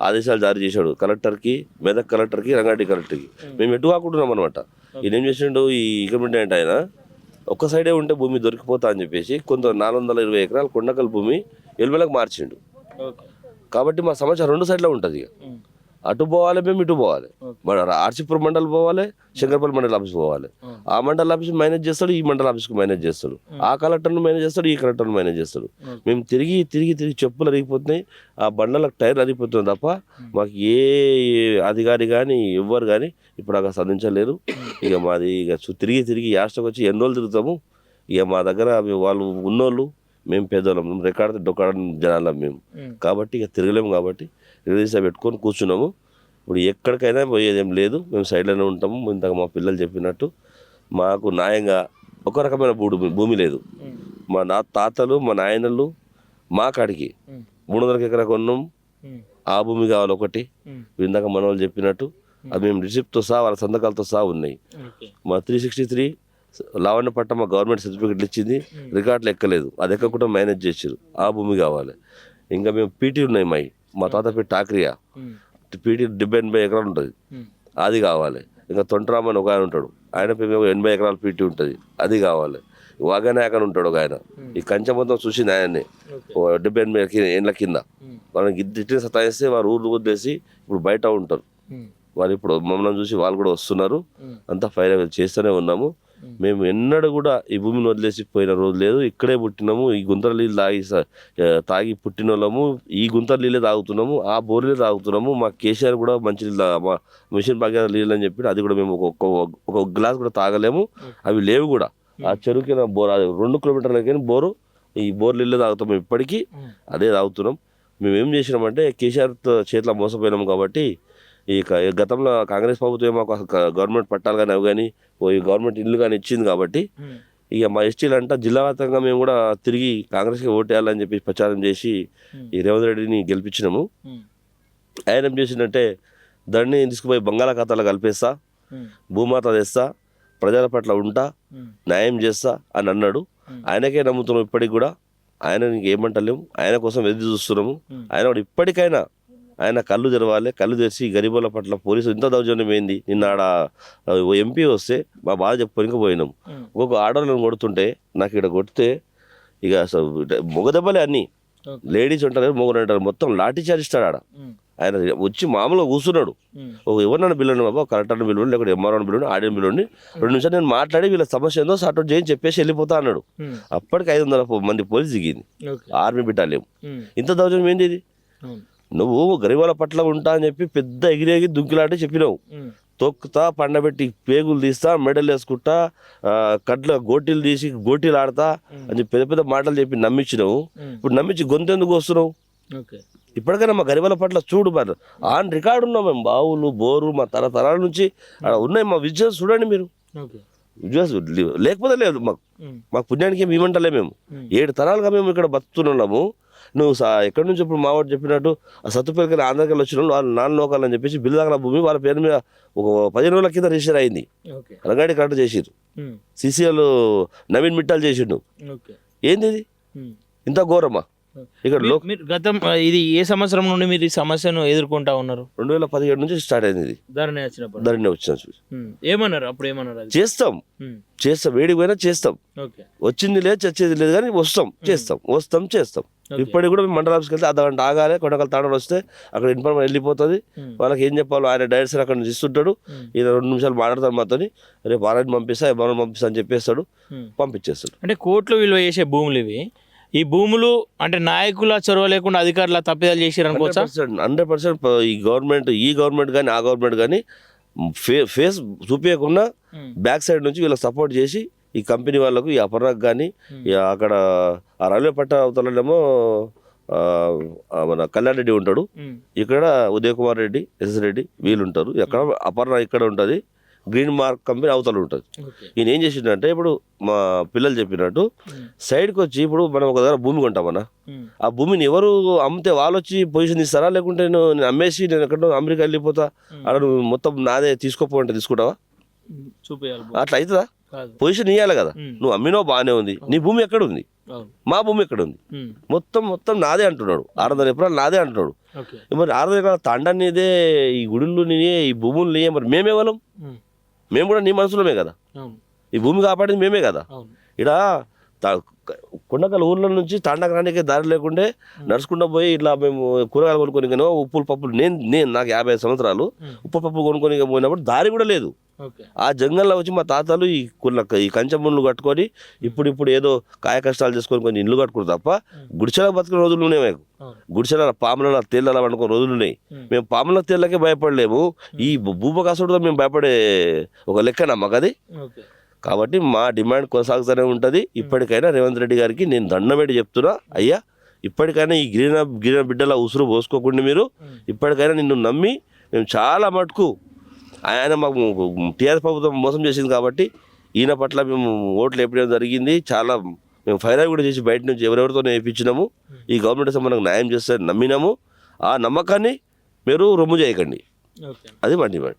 ఆదేశాలు జారీ చేశాడు కలెక్టర్కి, మెదక్ కలెక్టర్కి, రంగారెడ్డి కలెక్టర్కి. మేము ఎటు కాకుంటున్నాం అనమాట. ఈయన ఏం చేసిండు, ఈ ఇకమెంట్ అంటే ఆయన ఒక్క సైడే ఉంటే భూమి దొరికిపోతా అని చెప్పేసి కొంత 420 ఎకరాల కొండకల్ భూమి ఎల్మెలకు మార్చిండు. కాబట్టి మా సమస్య 2 సైడ్లో ఉంటుంది. ఇక అటు పోవాలి, మేము ఇటు పోవాలి. మన ఆర్సీపురం మండల్ పోవాలి, శంకర్పల్లి మండల ఆఫీస్ పోవాలి. ఆ మండల ఆఫీస్ మేనేజ్ చేస్తాడు, ఈ మండల ఆఫీస్కి మేనేజ్ చేస్తాడు. ఆ కలెక్టర్ను మేనేజ్ చేస్తాడు, ఈ కలెక్టర్ను మేనేజ్ చేస్తాడు. మేము తిరిగి తిరిగి తిరిగి చెప్పులు అరిగిపోతున్నాయి, ఆ బండలకు టైర్లు అరిగిపోతున్నాయి తప్ప మాకు ఏ అధికారి కానీ ఎవ్వరు కానీ ఇప్పుడు అక్కడ సాధించలేరు. ఇక మాది ఇక తిరిగి తిరిగి యాస్టకు వచ్చి ఎన్ని రోజులు తిరుగుతాము. ఇక మా దగ్గర వాళ్ళు ఉన్నోళ్ళు, మేము పేదోళ్ళం, మేము రికార్డు డొక్కాడ జనాలం మేము. కాబట్టి ఇక తిరగలేము. కాబట్టి రిలీజ్ పెట్టుకొని కూర్చున్నాము. ఇప్పుడు ఎక్కడికైనా పోయేదేం లేదు, మేము సైడ్లోనే ఉంటాము. ఇంతకు మా పిల్లలు చెప్పినట్టు మాకు న్యాయంగా ఒక రకమైన భూమి లేదు. మా తాతలు, మా నాయనలు మా కాడికి 300 ఎకరా కొన్నాం. ఆ భూమి కావాలి ఒకటి. ఇందాక మన వాళ్ళు చెప్పినట్టు అది మేము రిసిప్ట్తో సహా, వాళ్ళ సంతకాలతో సహా ఉన్నాయి. మా 363 లావణ్య పట్ట మా గవర్నమెంట్ సర్టిఫికెట్లు ఇచ్చింది, రికార్డులు ఎక్కలేదు, అది ఎక్కకుండా మేనేజ్ చేసారు. ఆ భూమి కావాలి. ఇంకా మేము పీటీ ఉన్నాయి, మా తాత పేరు టాక్రియా, పీటీ 78 ఎకరాలు ఉంటుంది, అది కావాలి. ఇంకా తొంటరామని ఒక ఆయన ఉంటాడు, ఆయన పేరు 80 ఎకరాల పీటీ ఉంటుంది, అది కావాలి. వాగనాయక్ అని ఉంటాడు ఒక ఆయన, ఈ కంచె మొత్తం చూసింది ఆయన్ని 78 ఏళ్ళ కింద. వాళ్ళకి ఇద్దరు సతాయిస్తే వారు ఊరు వదిలేసి ఇప్పుడు బయట ఉంటారు. వాళ్ళు ఇప్పుడు మమ్మల్ని చూసి వాళ్ళు కూడా వస్తున్నారు. అంతా ఫైర్ చేస్తూనే ఉన్నాము. మేము ఎన్నడూ కూడా ఈ భూమిని వదిలేసి పోయిన రోజు లేదు. ఇక్కడే పుట్టినాము, ఈ గుంతల నీళ్ళు తాగి పుట్టిన వాళ్ళము, ఈ గుంతల నీళ్ళే తాగుతున్నాము, ఆ బోర్లే తాగుతున్నాము. మా కేసీఆర్ కూడా మంచి నీళ్ళు, మా మిషన్ భాగ్య నీళ్ళు అని చెప్పి అది కూడా మేము ఒక గ్లాస్ కూడా తాగలేము. అవి లేవు కూడా. ఆ చెరువుకి బోర్ 2 కిలోమీటర్లకి బోరు, ఈ బోర్ నీళ్ళే తాగుతాము. ఇప్పటికీ అదే తాగుతున్నాం. మేము ఏం చేసినామంటే కేసీఆర్ చేతిలో మోసపోయినాము. కాబట్టి ఈ గతంలో కాంగ్రెస్ ప్రభుత్వం మాకు గవర్నమెంట్ పట్టాలు కానీ అవి కానీ ఈ గవర్నమెంట్ ఇల్లు కానీ ఇచ్చింది. కాబట్టి ఇక మా ఎస్టీలు అంతా జిల్లా వ్యాప్తంగా మేము కూడా తిరిగి కాంగ్రెస్కి ఓటేయాలని చెప్పి ప్రచారం చేసి ఈ రేవంత్ రెడ్డిని గెలిపించినాము. ఆయన ఏం చేసిందంటే దాన్ని తీసుకుపోయి బంగాళాఖాతాలో కలిపేస్తా, భూమాత తెస్తా, ప్రజల పట్ల ఉంటా, న్యాయం చేస్తా అని అన్నాడు. ఆయనకే నమ్ముతున్నాం ఇప్పటికి కూడా. ఆయన ఏమంటలేము, ఆయన కోసం ఎదురు చూస్తున్నాము. ఆయన కూడా ఇప్పటికైనా ఆయన కళ్ళు తెరవాలి, కళ్ళు తెరిచి గరీబుల పట్ల పోలీసు ఇంత దౌర్జన్యం ఏంది. నిన్న ఆడ ఎంపీ వస్తే మా బాధ చెప్పుకోనికి పోయినాం. ఒక్కొక్క ఆడవాళ్ళని కొడుతుంటే నాకు ఇక్కడ కొడితే ఇక అసలు మొగదెబ్బలే అన్నీ. లేడీస్ ఉంటారు, మొగలు అంటారు, మొత్తం లాఠీ చార్జ్ ఇస్తాడు ఆడ. ఆయన వచ్చి మామూలుగా కూర్చున్నాడు. ఒక ఎవరినైనా బిల్లుండి బాబా, కలెక్టర్ని బిల్లుండి, లేకపోతే ఎంఆర్ఓని బిల్లుండి, ఆడియని బిల్లుండి, 2 నిమిషాలు నేను మాట్లాడి వీళ్ళ సమస్య ఏందో సార్ట్అవుట్ చేయని చెప్పేసి వెళ్ళిపోతా అన్నాడు. అప్పటికి 500 మంది పోలీసు దిగింది, ఆర్మీ బిట్టాలేము. ఇంత దౌర్జన్యం ఏంది ఇది? నువ్వు గరీబుల పట్ల ఉంటా అని చెప్పి పెద్ద ఎగిరేగి దుంకిలాంటి చెప్పినావు. తొక్కుతా, పండబెట్టి పేగులు తీస్తా, మెడలు వేసుకుంటా, కట్ల గోటీలు తీసి గోటీలు ఆడతా అని చెప్పి పెద్ద పెద్ద మాటలు చెప్పి నమ్మించినావు. ఇప్పుడు నమ్మించి గొంతెందుకు వస్తున్నావు? ఇప్పటికైనా మా గరీబుల పట్ల చూడు. మరి ఆన్ రికార్డు ఉన్నాం మేము, బావులు బోరు మా తరతరాల నుంచి అక్కడ ఉన్నాయి. మా విజువల్స్ చూడండి మీరు, విజువల్స్ లేకపోతే లేదు. మాకు పుణ్యానికి ఏమి ఇవ్వంటలే. మేము 7 తరాలుగా మేము ఇక్కడ బతుకుతున్నాము. నువ్వు ఎక్కడి నుంచి ఇప్పుడు మావాడు చెప్పినట్టు ఆ సత్తుపల్లికి ఆంధ్రకెళ్ళి వచ్చిన వాళ్ళు 4 లోకాలు అని చెప్పేసి బిల్లు భూమి వాళ్ళ పేరు మీద ఒక 15 రోజుల కింద రిజిస్టర్ అయింది. రంగాడి కరెక్ట్ చేసిరు, సిసిఎల్ నవీన్ మిట్టాలు చేసిండు. ఏంది ఇది? ఇంత ఘోరమా? ఇక్కడ మీరు గతం ఇది ఏ సంవత్సరం నుండి మీరు ఈ సమస్యను ఎదుర్కొంటా ఉన్నారు? 2017 నుంచి స్టార్ట్ అయింది ఇది. ధరణి వచ్చినప్పుడు ధరణి వచ్చిన ఏమన్నారు? అప్పుడు ఏమన్నారు? అది చేస్తాం, వేడికి పోయినా చేస్తాం. వచ్చింది లేదు, చచ్చేది లేదు, కానీ చేస్తాం. ఇప్పటికి కూడా మేము మండల ఆఫీస్కి వెళ్తే అర్ధగంట ఆగాలి. కొండకల్ తాండలు వస్తే అక్కడ ఇన్ఫర్మేషన్ వెళ్ళిపోతుంది. వాళ్ళకి ఏం చెప్పాలో ఆయన డైరెక్టర్ అక్కడ నుంచి ఇస్తుంటాడు. ఈయన 2 నిమిషాలు మాట్లాడతాడు మాతో, రేపు ఆరాన్ని పంపిస్తా, ఎవరైనా పంపిస్తా అని చెప్పేస్తాడు, పంపించేస్తాడు. అంటే కోట్లు విలువ చేసే భూములు ఇవి. ఈ భూములు అంటే నాయకుల చొరవ లేకుండా అధికారుల తప్పిదాలు చేసారు అనుకోవచ్చా? 100% ఈ గవర్నమెంట్ కానీ ఆ గవర్నమెంట్ కానీ ఫేస్ చూపించకుండా బ్యాక్ సైడ్ నుంచి వీళ్ళకి సపోర్ట్ చేసి ఈ కంపెనీ వాళ్ళకు, ఈ అపర్ణకు కానీ అక్కడ ఆ రైల్వే పట్ట అవతలనేమో మన కళ్యాణ్ రెడ్డి ఉంటాడు, ఇక్కడ ఉదయ్ కుమార్ రెడ్డి, ఎస్ రెడ్డి వీళ్ళు ఉంటారు. ఎక్కడ అపర్ణ ఇక్కడ ఉంటుంది, గ్రీన్ మార్క్ కంపెనీ అవతల ఉంటుంది. ఈయన ఏం చేసిండంటే ఇప్పుడు మా పిల్లలు చెప్పినట్టు సైడ్కి వచ్చి, ఇప్పుడు మనం ఒక దగ్గర భూమి కొంటామన్నా, ఆ భూమిని ఎవరు అమ్మితే వాళ్ళు వచ్చి పొజిషన్ ఇస్తారా? లేకుంటే నేను అమ్మేసి నేను ఎక్కడో అమెరికా వెళ్ళిపోతా, అక్కడ మొత్తం నాదే తీసుకోపోంటే తీసుకుంటావా? అట్లా అవుతుందా? పొజిషన్ ఇవ్వాలి కదా. నువ్వు అమ్మినో బాగానే ఉంది, నీ భూమి ఎక్కడ ఉంది, మా భూమి ఎక్కడ ఉంది? మొత్తం నాదే అంటున్నాడు. 600 ఎకరాలు నాదే అంటున్నాడు. మరి 600 ఎకరాల తండానిదే, ఈ గుడులు నీయే, ఈ భూములు నీయే. మరి మేమేవాళ్ళం? మేము కూడా నీ మనసులోమే కదా. ఈ భూమి కాపాడేది మేమే కదా. ఇక్కడ కొండకల్ ఊర్ల నుంచి తాండాకు రానికే దారి లేకుండే నడుచుకుంటూ పోయి ఇట్లా మేము కూరగాయలు కొనుక్కొని, ఉప్పులు పప్పులు, నేను నాకు 50 సంవత్సరాలు ఉప్పు పప్పు కొనుక్కొని పోయినప్పుడు దారి కూడా లేదు. ఆ జంగల్లో వచ్చి మా తాతలు ఈ కంచెముళ్ళు కట్టుకొని ఇప్పుడు ఏదో కాయ కష్టాలు చేసుకొని కొన్ని ఇల్లు కట్టుకుని తప్ప గుడిచెల బతుకునే రోజులు ఉన్నాయి. మాకు గుడిచెల పాముల తేళ్ళ వండుకునే రోజులు ఉన్నాయి. మేము పాముల తేళ్ళకే భయపడలేము, ఈ భూపకాసుడితో మేము భయపడే ఒక లెక్కనా మాకు అది. కాబట్టి మా డిమాండ్ కొనసాగుతూనే ఉంటుంది. ఇప్పటికైనా రేవంత్ రెడ్డి గారికి నేను దండం పెట్టి చెప్తున్నా, అయ్యా ఇప్పటికైనా ఈ గిరిన బిడ్డల ఉసురు పోసుకోకుండా మీరు ఇప్పటికైనా నిన్ను నమ్మి మేము చాలా మటుకు, ఆయన మాకు టీఆర్ఎస్ ప్రభుత్వం మోసం చేసింది కాబట్టి ఈయన పట్ల మేము ఓట్లు వేయడం జరిగింది. చాలా మేము ఫైర్ కూడా చేసి బయట నుంచి ఎవరెవరితో వేయించినాము. ఈ గవర్నమెంట్ మనకు న్యాయం చేస్తే నమ్మినాము. ఆ నమ్మకాన్ని మీరు రొమ్ము చేయకండి, అది మా డిమాండ్.